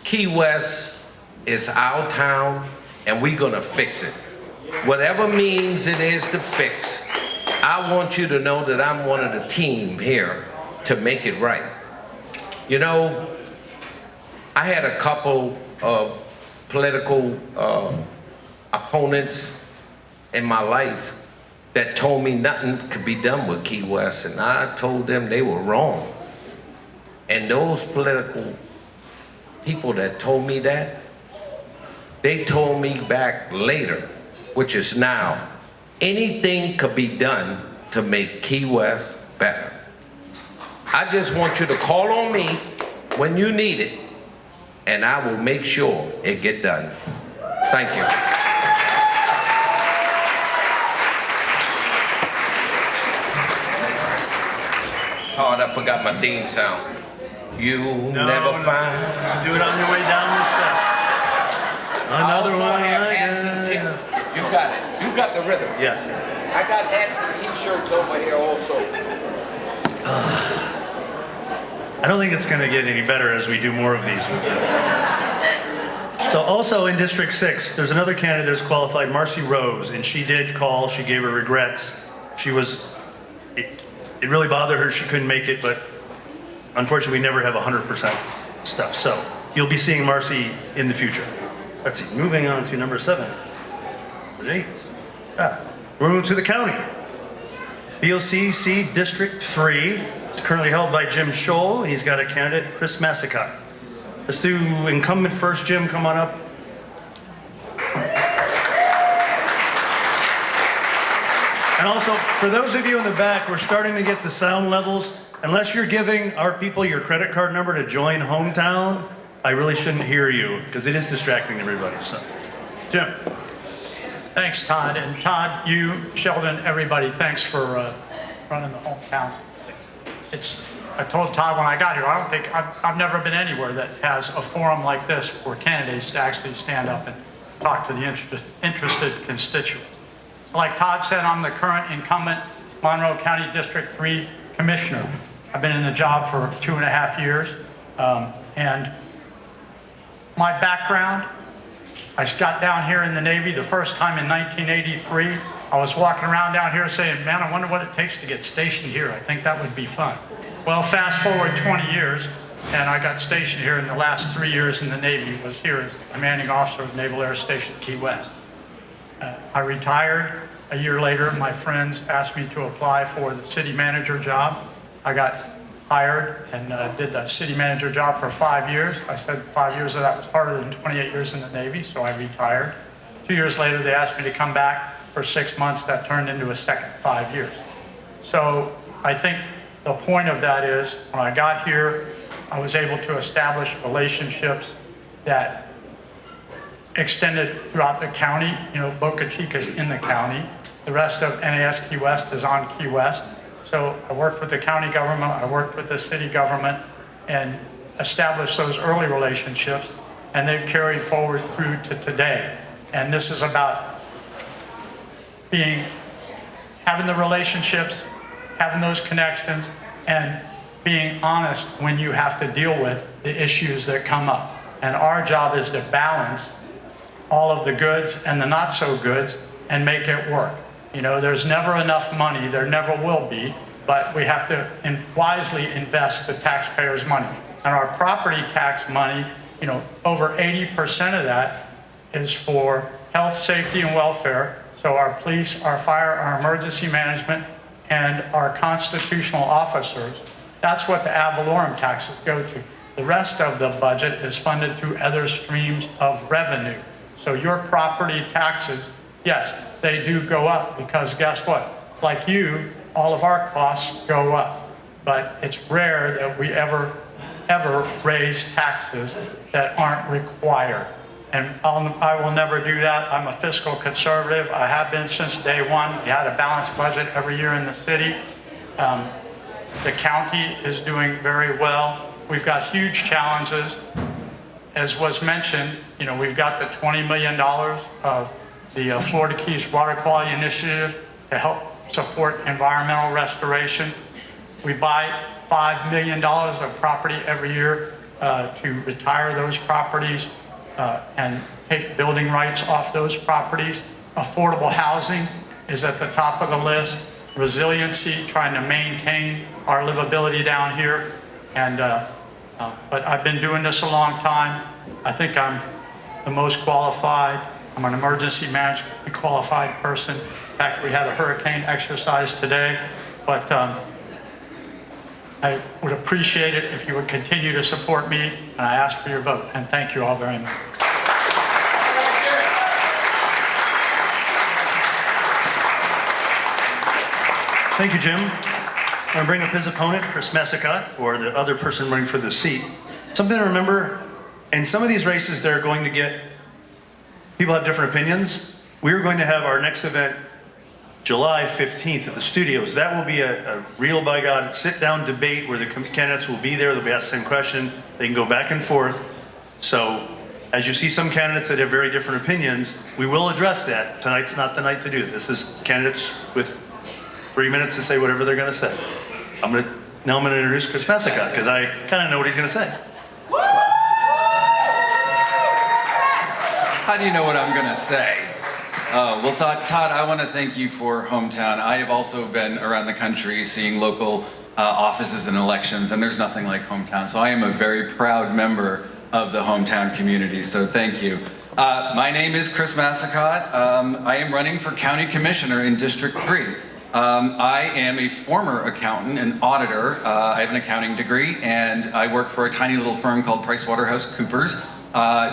Key West is our town, and we're gonna fix it. Whatever means it is to fix, I want you to know that I'm one of the team here to make it right. You know, I had a couple of political opponents in my life that told me nothing could be done with Key West, and I told them they were wrong. And those political people that told me that, they told me back later, which is now, anything could be done to make Key West better. I just want you to call on me when you need it, and I will make sure it get done. Thank you. Oh, I forgot my theme sound. You'll never find. Do it on your way down the steps. Another I also one. have hats and t-shirts. You got it. You got the rhythm. Yes. I got hats and t-shirts over here also. I don't think it's going to get any better as we do more of these. So also in District 6, there's another candidate that's qualified, Marcy Rose, and she did call. She gave her regrets. It really bothered her she couldn't make it, but unfortunately we never have 100% stuff. So you'll be seeing Marcy in the future. Let's see, moving on to number 7. Ready? We're moving to the county. BOCC District 3. It's currently held by Jim Scholl. He's got a candidate, Chris Massicote. Let's do incumbent first. Jim, come on up. And also, for those of you in the back, we're starting to get the sound levels. Unless you're giving our people your credit card number to join Hometown, I really shouldn't hear you, because it is distracting everybody. So, Jim. Thanks, Todd. And Todd, you, Sheldon, everybody, thanks for running the hometown. I told Todd when I got here, I've never been anywhere that has a forum like this for candidates to actually stand up and talk to the interested constituents. Like Todd said, I'm the current incumbent Monroe County District 3 Commissioner. I've been in the job for 2.5 years. And my background, I got down here in the Navy the first time in 1983. I was walking around down here saying, man, I wonder what it takes to get stationed here. I think that would be fun. Well, fast forward 20 years, and I got stationed here in the last 3 years in the Navy, was here as commanding officer of Naval Air Station Key West. I retired. A year later, my friends asked me to apply for the city manager job. I got hired and did the city manager job for 5 years. I said 5 years of that was harder than 28 years in the Navy, so I retired. 2 years later, they asked me to come back for 6 months. That turned into a second 5 years. So I think the point of that is, when I got here, I was able to establish relationships that extended throughout the county. You know, Boca Chica's in the county. The rest of NAS Key West is on Key West. So I worked with the county government, I worked with the city government, and established those early relationships, and they've carried forward through to today. And this is about having the relationships, having those connections, and being honest when you have to deal with the issues that come up. And our job is to balance all of the goods and the not so goods and make it work. You know, there's never enough money, there never will be, but we have to wisely invest the taxpayers' money. And our property tax money, you know, over 80% of that is for health, safety, and welfare. So our police, our fire, our emergency management, and our constitutional officers, that's what the ad valorem taxes go to. The rest of the budget is funded through other streams of revenue. So your property taxes, yes, they do go up because guess what? Like you, all of our costs go up. But it's rare that we ever raise taxes that aren't required. And I will never do that. I'm a fiscal conservative. I have been since day one. We had a balanced budget every year in the city. The county is doing very well. We've got huge challenges. As was mentioned, you know, we've got the $20 million of the Florida Keys Water Quality Initiative to help support environmental restoration. We buy $5 million of property every year to retire those properties and take building rights off those properties. Affordable housing is at the top of the list. Resiliency, trying to maintain our livability down here. And but I've been doing this a long time. I think I'm the most qualified. I'm an emergency management qualified person. In fact, we had a hurricane exercise today, but I would appreciate it if you would continue to support me, and I ask for your vote, and thank you all very much. Thank you, Jim. I'm going to bring up his opponent, Chris Massicote, or the other person running for the seat. Something to remember, in some of these races, they're going to get, people have different opinions. We're going to have our next event July 15th at the studios. That will be a real, by God, sit-down debate where the candidates will be there. They'll be asked the same question. They can go back and forth. So as you see some candidates that have very different opinions, we will address that. Tonight's not the night to do it. This is candidates with 3 minutes to say whatever they're going to say. Now I'm going to introduce Chris Massicote because I kind of know what he's going to say. How do you know what I'm going to say? Well, Todd, I want to thank you for Hometown. I have also been around the country seeing local offices and elections, and there's nothing like Hometown. So I am a very proud member of the Hometown community, so thank you. My name is Chris Massicote. I am running for County Commissioner in District 3. I am a former accountant and auditor. I have an accounting degree, and I work for a tiny little firm called PricewaterhouseCoopers.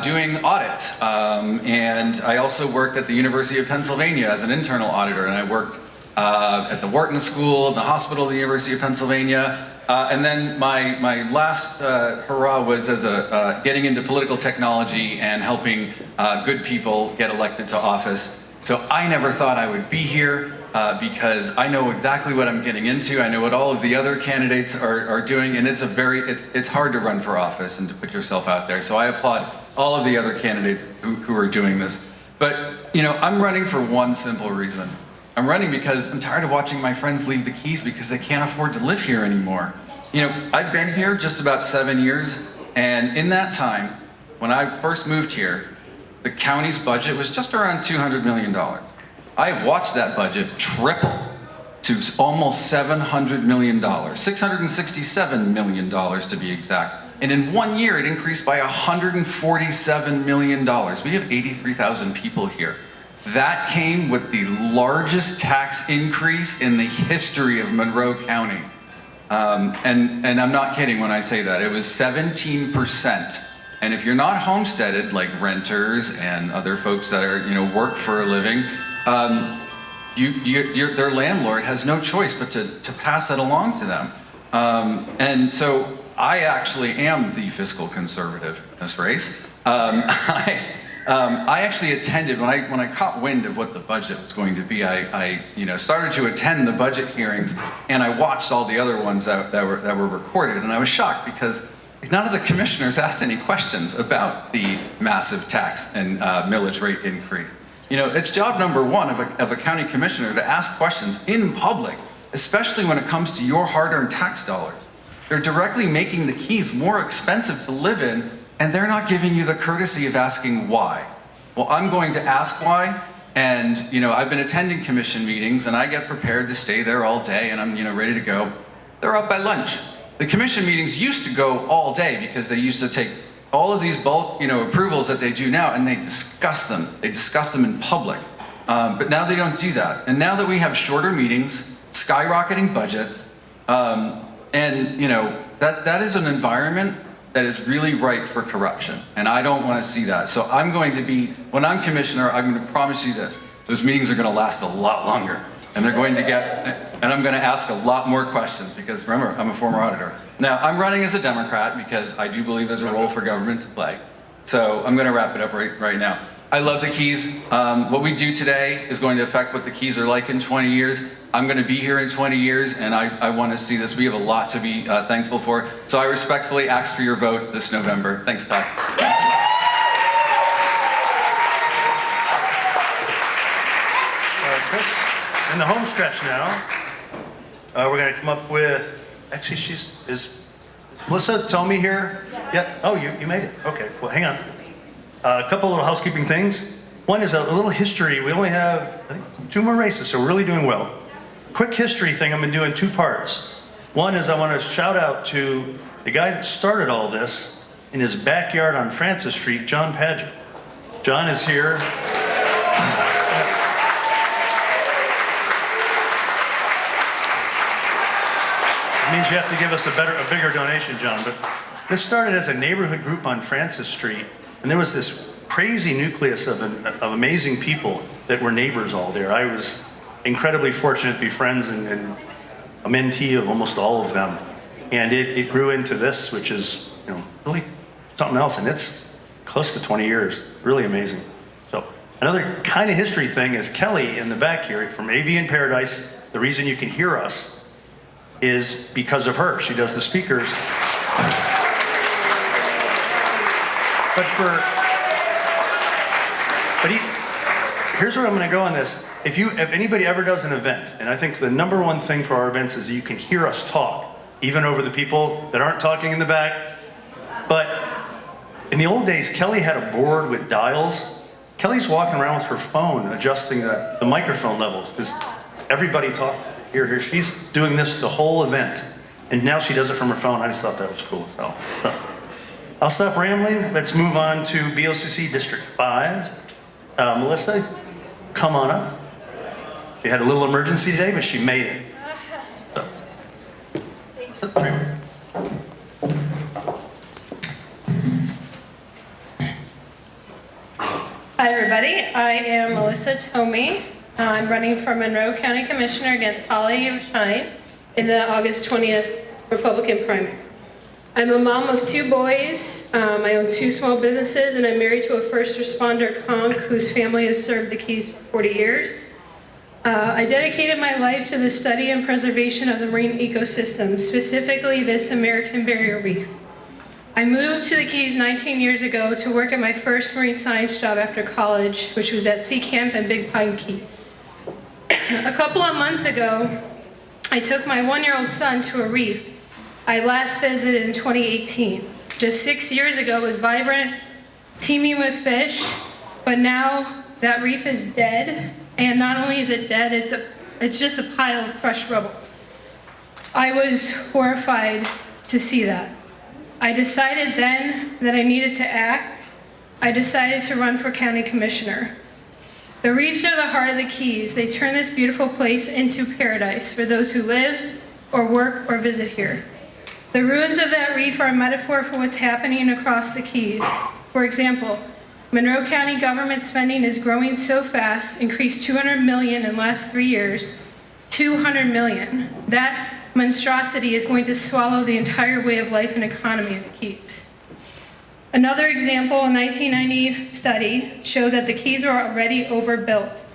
Doing audits, and I also worked at the University of Pennsylvania as an internal auditor, and I worked at the Wharton School, the hospital of the University of Pennsylvania, and then my last hurrah was as getting into political technology and helping good people get elected to office. So I never thought I would be here because I know exactly what I'm getting into. I know what all of the other candidates are doing, and it's hard to run for office and to put yourself out there. So I applaud all of the other candidates who are doing this. But, you know, I'm running for one simple reason. I'm running because I'm tired of watching my friends leave the Keys because they can't afford to live here anymore. You know, I've been here just about 7 years, and in that time, when I first moved here, the county's budget was just around $200 million. I have watched that budget triple to almost $700 million, $667 million to be exact. And in 1 year, it increased by $147 million. We have 83,000 people here. That came with the largest tax increase in the history of Monroe County. And I'm not kidding when I say that. It was 17%. And if you're not homesteaded, like renters and other folks that are, work for a living, their landlord has no choice but to pass that along to them. And so I actually am the fiscal conservative in this race. I actually attended, when I caught wind of what the budget was going to be, I started to attend the budget hearings, and I watched all the other ones that were recorded, and I was shocked because none of the commissioners asked any questions about the massive tax and millage rate increase. It's job number one of a county commissioner to ask questions in public, especially when it comes to your hard-earned tax dollars. They're directly making the Keys more expensive to live in, and they're not giving you the courtesy of asking why. Well, I'm going to ask why, and I've been attending commission meetings, and I get prepared to stay there all day, and I'm ready to go. They're up by lunch. The commission meetings used to go all day because they used to take all of these bulk approvals that they do now, and they discuss them. They discuss them in public. But now they don't do that. And now that we have shorter meetings, skyrocketing budgets, and that is an environment that is really ripe for corruption. And I don't want to see that. So I'm going to be, when I'm commissioner, I'm going to promise you this. Those meetings are going to last a lot longer. And they're going to and I'm going to ask a lot more questions because remember, I'm a former auditor. Now, I'm running as a Democrat because I do believe there's a role for government to play. So I'm going to wrap it up right now. I love the Keys. What we do today is going to affect what the Keys are like in 20 years. I'm going to be here in 20 years, and I want to see this. We have a lot to be thankful for. So I respectfully ask for your vote this November. Thanks, Todd. Chris, in the home stretch now, we're going to come up with, actually, is Melissa Ptomey here? Yes. Yeah. Oh, you made it. Okay, well, hang on. A couple little housekeeping things. One is a little history. We only have, I think, 2 more races, so we're really doing well. Quick history thing I'm going to do in 2 parts. One is I want to shout out to the guy that started all this in his backyard on Francis Street, John Padgett. John is here. It means you have to give us a bigger donation, John. But this started as a neighborhood group on Francis Street, and there was this crazy nucleus of amazing people that were neighbors all there. I was incredibly fortunate to be friends and a mentee of almost all of them. And it grew into this, which is really something else, and it's close to 20 years. Really amazing. So another kind of history thing is Kelly in the back here from AV in Paradise. The reason you can hear us is because of her. She does the speakers. Here's where I'm going to go on this. If anybody ever does an event, and I think the number one thing for our events is that you can hear us talk, even over the people that aren't talking in the back. But in the old days, Kelly had a board with dials. Kelly's walking around with her phone adjusting the microphone levels because everybody talked. Here, she's doing this the whole event. And now she does it from her phone. I just thought that was cool. So I'll stop rambling. Let's move on to BOCC District 5. Melissa, come on up. She had a little emergency today, but she made it. Hi, everybody. I am Melissa Ptomey. I'm running for Monroe County Commissioner against Holly Raschein in the August 20th Republican primary. I'm a mom of 2 boys. I own 2 small businesses, and I'm married to a first responder conch whose family has served the Keys for 40 years. I dedicated my life to the study and preservation of the marine ecosystem, specifically this American barrier reef. I moved to the Keys 19 years ago to work at my first marine science job after college, which was at Sea Camp and Big Pine Key. A couple of months ago, I took my 1-year-old son to a reef I last visited in 2018. Just 6 years ago, it was vibrant, teeming with fish, but now that reef is dead, and not only is it dead, it's just a pile of crushed rubble. I was horrified to see that. I decided then that I needed to act. I decided to run for county commissioner. The reefs are the heart of the Keys. They turn this beautiful place into paradise for those who live or work or visit here. The ruins of that reef are a metaphor for what's happening across the Keys. For example, Monroe County government spending is growing so fast, increased $200 million in the last 3 years, $200 million. That monstrosity is going to swallow the entire way of life and economy in the Keys. Another example, a 1990 study showed that the Keys are already overbuilt.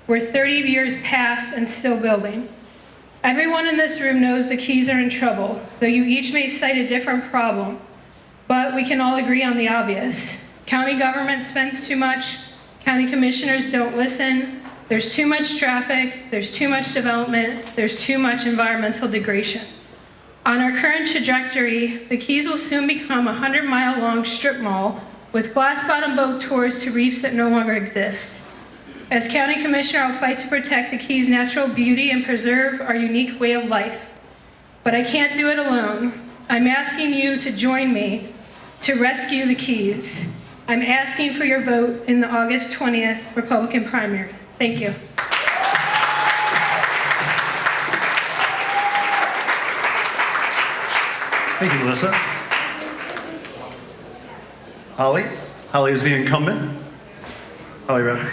We're 30 years past and still building. Everyone in this room knows the Keys are in trouble, though you each may cite a different problem, but we can all agree on the obvious. County government spends too much, county commissioners don't listen, there's too much traffic, there's too much development, there's too much environmental degradation. On our current trajectory, the Keys will soon become a 100-mile-long strip mall with glass-bottom boat tours to reefs that no longer exist. As County Commissioner, I'll fight to protect the Keys' natural beauty and preserve our unique way of life. But I can't do it alone. I'm asking you to join me to rescue the Keys. I'm asking for your vote in the August 20th Republican primary. Thank you. Thank you, Melissa. Holly? Holly is the incumbent. Holly Rapp.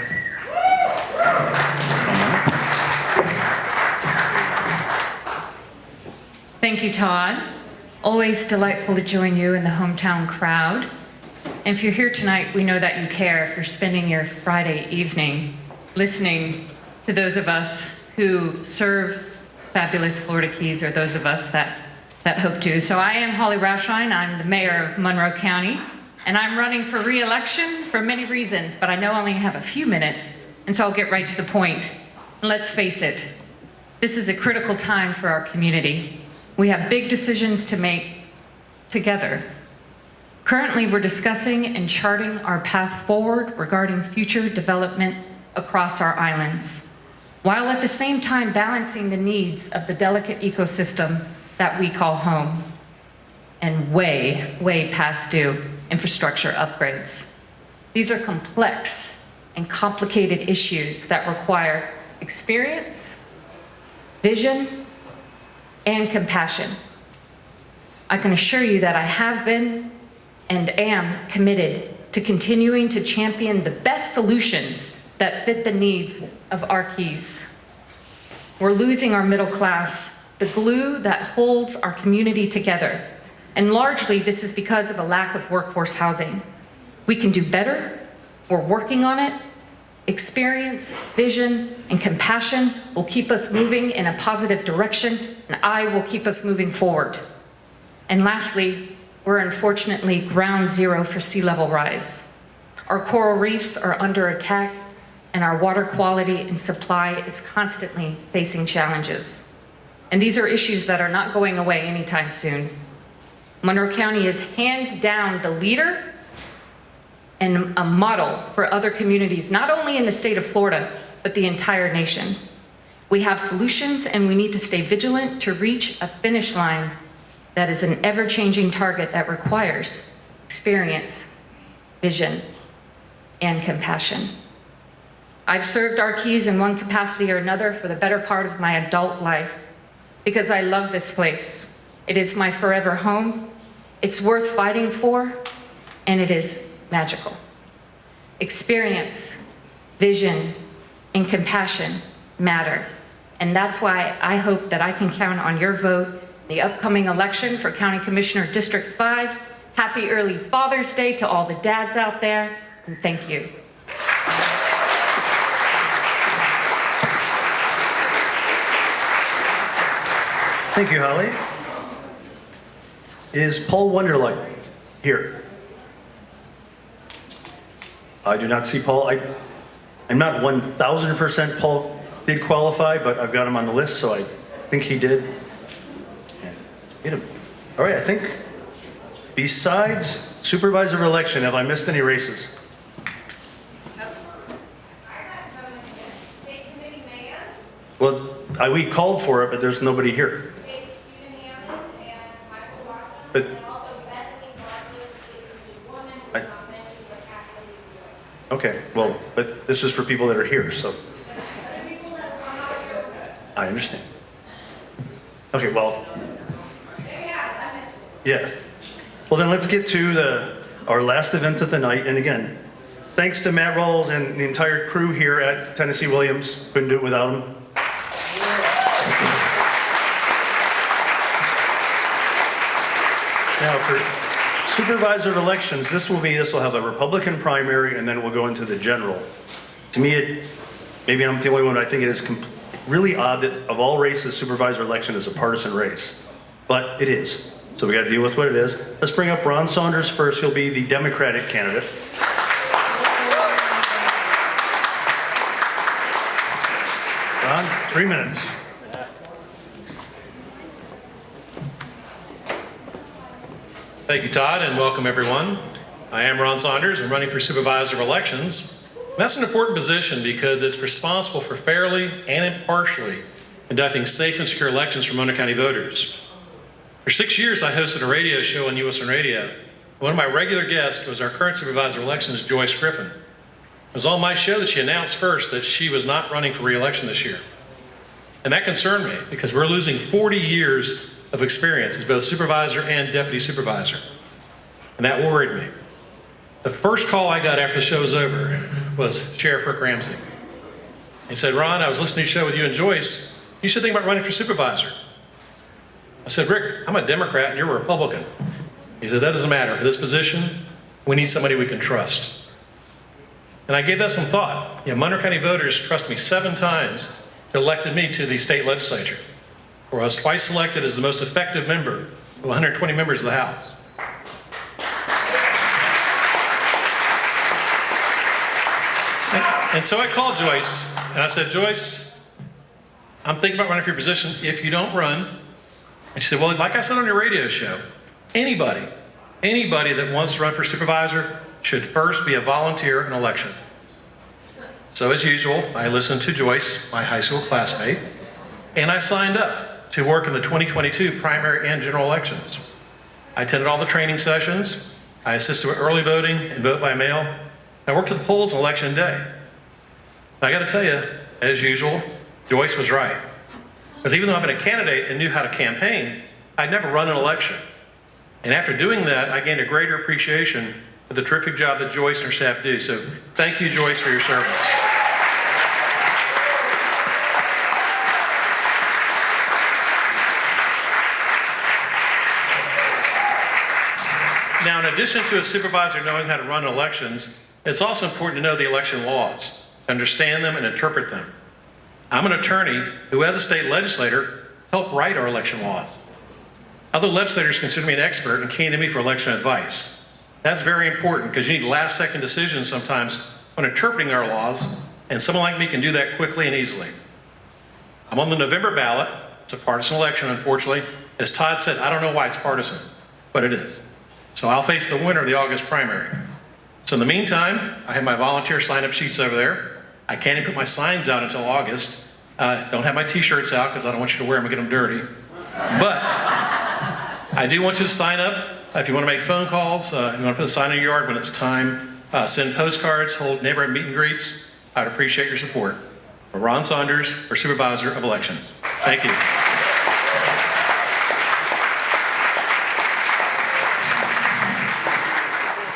Thank you, Todd. Always delightful to join you in the hometown crowd. And if you're here tonight, we know that you care if you're spending your Friday evening listening to those of us who serve fabulous Florida Keys, or those of us that hope to. So I am Holly Raschein. I'm the mayor of Monroe County, and I'm running for re-election for many reasons, but I know I only have a few minutes, and so I'll get right to the point. Let's face it, this is a critical time for our community. We have big decisions to make together. Currently, we're discussing and charting our path forward regarding future development across our islands, while at the same time balancing the needs of the delicate ecosystem that we call home, and way past due infrastructure upgrades. These are complex and complicated issues that require experience, vision, and compassion. I can assure you that I have been and am committed to continuing to champion the best solutions that fit the needs of our Keys. We're losing our middle class, the glue that holds our community together. And largely, this is because of a lack of workforce housing. We can do better. We're working on it. Experience, vision, and compassion will keep us moving in a positive direction, and I will keep us moving forward. And lastly, we're unfortunately ground zero for sea level rise. Our coral reefs are under attack, and our water quality and supply is constantly facing challenges. And these are issues that are not going away anytime soon. Monroe County is hands down the leader and a model for other communities, not only in the state of Florida, but the entire nation. We have solutions, and we need to stay vigilant to reach a finish line that is an ever-changing target that requires experience, vision, and compassion. I've served our Keys in one capacity or another for the better part of my adult life because I love this place. It is my forever home. It's worth fighting for, and it is magical. Experience, vision, and compassion matter. And that's why I hope that I can count on your vote in the upcoming election for County Commissioner District 5. Happy early Father's Day to all the dads out there, and thank you. Thank you, Holly. Is Paul Wunderlich here? I do not see Paul. I'm not 1,000% Paul did qualify, but I've got him on the list, so I think he did. Get him. All right, I think besides Supervisor of Election, have I missed any races? Well, we called for it, but there's nobody here. But okay, well, but this is for people that are here, so I understand. Okay, well. Yes. Well, then let's get to our last event of the night. And again, thanks to Matt Rawls and the entire crew here at Tennessee Williams. Couldn't do it without them. Now for Supervisor of Elections, this will have a Republican primary and then we'll go into the general. To me, maybe I'm the only one, but I think it is really odd that of all races, Supervisor election is a partisan race. But it is. So we got to deal with what it is. Let's bring up Ron Saunders first. He'll be the Democratic candidate. Ron, 3 minutes. Thank you, Todd, and welcome everyone. I am Ron Saunders. I'm running for Supervisor of Elections. That's an important position because it's responsible for fairly and impartially conducting safe and secure elections for Monroe County voters. For 6 years, I hosted a radio show on USN Radio. One of my regular guests was our current Supervisor of Elections, Joyce Griffin. It was on my show that she announced first that she was not running for re-election this year. And that concerned me because we're losing 40 years of experience as both supervisor and deputy supervisor. And that worried me. The first call I got after the show was over was Sheriff Rick Ramsey. He said, Ron, I was listening to your show with you and Joyce. You should think about running for supervisor. I said, Rick, I'm a Democrat and you're a Republican. He said, that doesn't matter. For this position, we need somebody we can trust. And I gave that some thought. Monroe County voters trust me 7 times to elected me to the state legislature, where I was twice selected as the most effective member of 120 members of the House. And so I called Joyce and I said, Joyce, I'm thinking about running for your position if you don't run. And she said, well, like I said on your radio show, anybody that wants to run for supervisor should first be a volunteer in an election. So as usual, I listened to Joyce, my high school classmate, and I signed up to work in the 2022 primary and general elections. I attended all the training sessions. I assisted with early voting and vote by mail. I worked at the polls on election day. And I got to tell you, as usual, Joyce was right. Because even though I've been a candidate and knew how to campaign, I'd never run an election. And after doing that, I gained a greater appreciation for the terrific job that Joyce and her staff do. So thank you, Joyce, for your service. Now, in addition to a supervisor knowing how to run elections, it's also important to know the election laws, to understand them and interpret them. I'm an attorney who, as a state legislator, helped write our election laws. Other legislators consider me an expert and came to me for election advice. That's very important because you need last-second decisions sometimes when interpreting our laws, and someone like me can do that quickly and easily. I'm on the November ballot. It's a partisan election, unfortunately. As Todd said, I don't know why it's partisan, but it is. So I'll face the winner of the August primary. So in the meantime, I have my volunteer sign-up sheets over there. I can't even put my signs out until August. Don't have my t-shirts out because I don't want you to wear them and get them dirty. But I do want you to sign up. If you want to make phone calls, you want to put a sign in your yard when it's time, send postcards, hold neighborhood meet and greets. I'd appreciate your support. Ron Saunders for Supervisor of Elections. Thank you.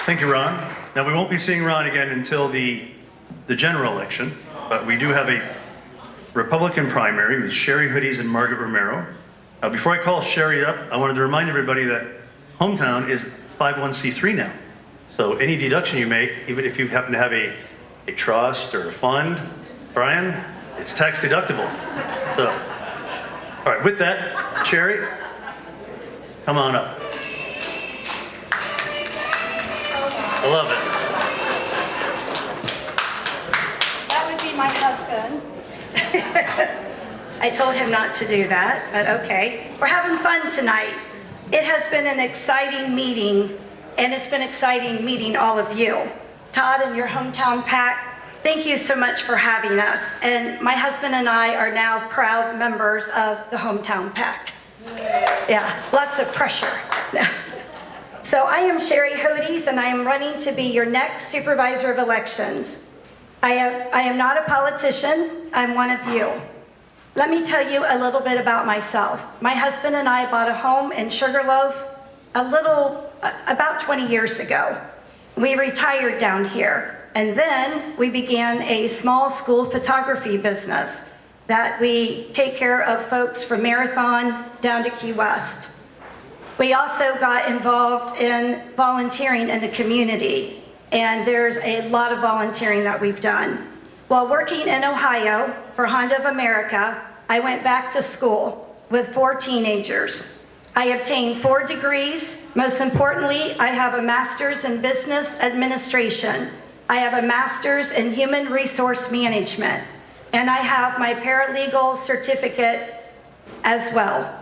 Thank you, Ron. Now, we won't be seeing Ron again until the general election, but we do have a Republican primary with Sheri Hodies and Margret Romero. Before I call Sheri up, I wanted to remind everybody that Hometown is 501c3 now. So any deduction you make, even if you happen to have a trust or a fund, Brian, it's tax deductible. So, all right, with that, Sheri, come on up. I love it. That would be my husband. I told him not to do that, but okay. We're having fun tonight. It has been an exciting meeting, and it's been exciting meeting all of you. Todd and your Hometown PAC, thank you so much for having us. And my husband and I are now proud members of the Hometown PAC. Yeah, lots of pressure. So I am Sheri Hodies, and I am running to be your next Supervisor of Elections. I am not a politician. I'm one of you. let me tell you a little bit about myself. My husband and I bought a home in Sugarloaf about 20 years ago. We retired down here, and then we began a small school photography business that we take care of folks from Marathon down to Key West. We also got involved in volunteering in the community, and there's a lot of volunteering that we've done. While working in Ohio for Honda of America, I went back to school with 4 teenagers. I obtained 4 degrees. Most importantly, I have a master's in business administration. I have a master's in human resource management, and I have my paralegal certificate as well.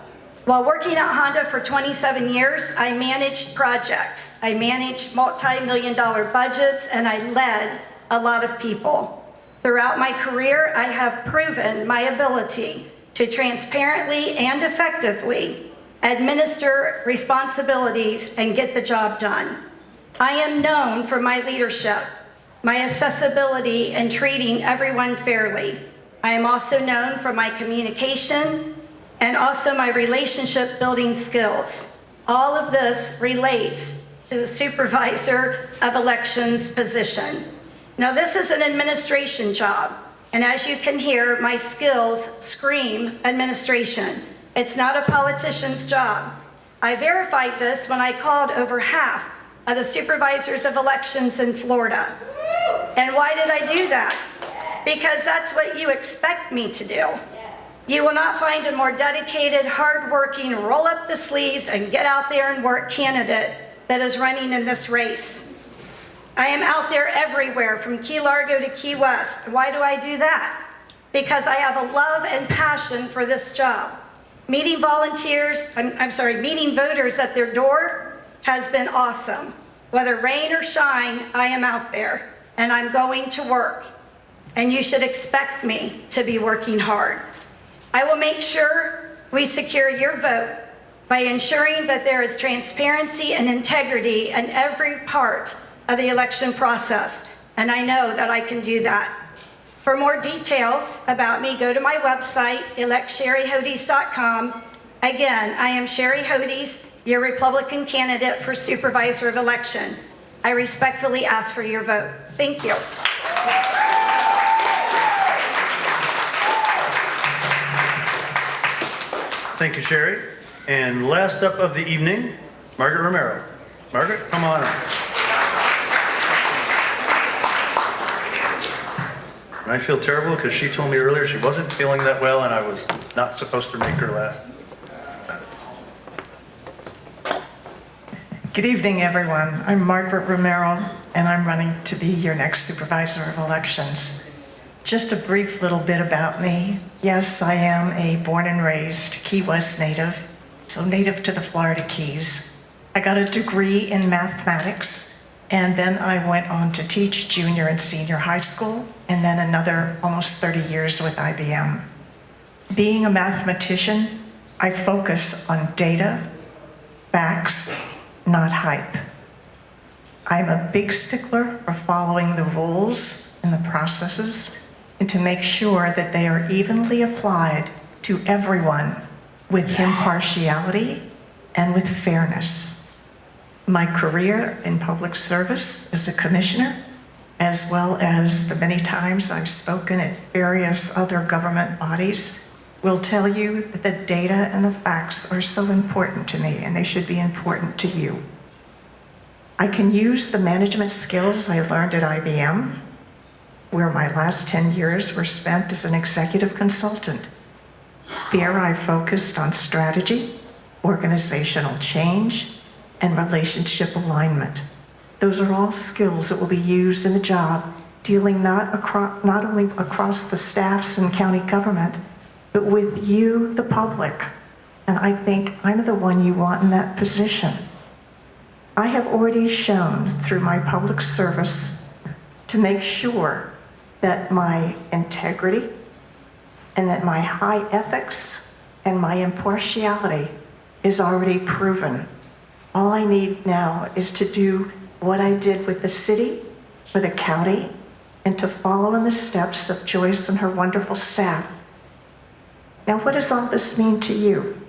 While working at Honda for 27 years, I managed projects. I managed multi-million-dollar budgets, and I led a lot of people. Throughout my career, I have proven my ability to transparently and effectively administer responsibilities and get the job done. I am known for my leadership, my accessibility, and treating everyone fairly. I am also known for my communication and also my relationship building skills. All of this relates to the Supervisor of Elections position. Now, this is an administration job, and as you can hear, my skills scream administration. It's not a politician's job. I verified this when I called over half of the Supervisors of Elections in Florida. And why did I do that? Because that's what you expect me to do. You will not find a more dedicated, hardworking, roll up the sleeves and get out there and work candidate that is running in this race. I am out there everywhere, from Key Largo to Key West. Why do I do that? Because I have a love and passion for this job. Meeting voters at their door has been awesome. Whether rain or shine, I am out there, and I'm going to work. And you should expect me to be working hard. I will make sure we secure your vote by ensuring that there is transparency and integrity in every part of the election process, and I know that I can do that. For more details about me, go to my website, electsheriHodies.com. Again, I am Sheri Hodies, your Republican candidate for Supervisor of Election. I respectfully ask for your vote. Thank you. Thank you, Sheri. And last up of the evening, Margret Romero. Margret, come on up. And I feel terrible because she told me earlier she wasn't feeling that well and I was not supposed to make her last. Good evening, everyone. I'm Margret Romero, and I'm running to be your next Supervisor of Elections. Just a brief little bit about me. Yes, I am a born and raised Key West native, so native to the Florida Keys. I got a degree in mathematics, and then I went on to teach junior and senior high school, and then another almost 30 years with IBM. Being a mathematician, I focus on data, facts, not hype. I'm a big stickler for following the rules and the processes and to make sure that they are evenly applied to everyone with impartiality and with fairness. My career in public service as a commissioner, as well as the many times I've spoken at various other government bodies, will tell you that the data and the facts are so important to me, and they should be important to you. I can use the management skills I learned at IBM, where my last 10 years were spent as an executive consultant. There I focused on strategy, organizational change, and relationship alignment. Those are all skills that will be used in the job, dealing not only across the staffs and county government, but with you, the public. And I think I'm the one you want in that position. I have already shown through my public service to make sure that my integrity and that my high ethics and my impartiality is already proven. All I need now is to do what I did with the city, for the county, and to follow in the steps of Joyce and her wonderful staff. Now, what does all this mean to you?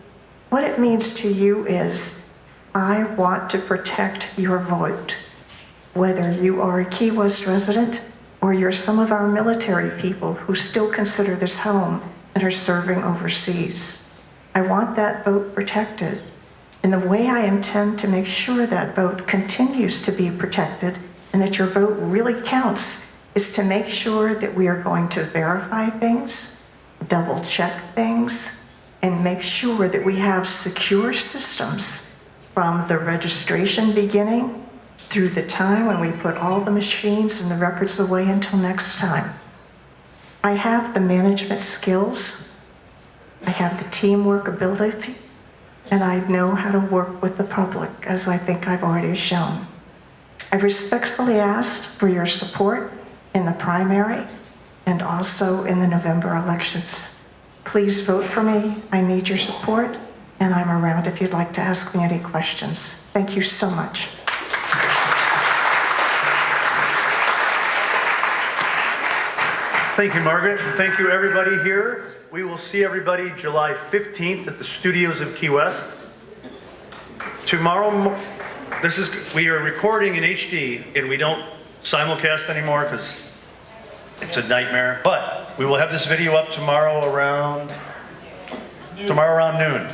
What it means to you is, I want to protect your vote. Whether you are a Key West resident or you're some of our military people who still consider this home and are serving overseas. I want that vote protected. And the way I intend to make sure that vote continues to be protected and that your vote really counts is to make sure that we are going to verify things, double check things, and make sure that we have secure systems from the registration beginning through the time when we put all the machines and the records away until next time. I have the management skills, I have the teamwork ability, and I know how to work with the public, as I think I've already shown. I respectfully ask for your support in the primary and also in the November elections. Please vote for me. I need your support, and I'm around if you'd like to ask me any questions. Thank you so much. Thank you, Margaret. And thank you, everybody here. We will see everybody July 15th at the studios of Key West. Tomorrow, we are recording in HD, and we don't simulcast anymore because it's a nightmare. But we will have this video up tomorrow around noon.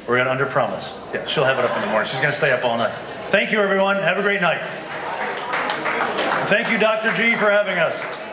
We're gonna under promise. Yeah, she'll have it up in the morning. She's gonna stay up all night. Thank you, everyone. Have a great night. Thank you, Dr. G, for having us.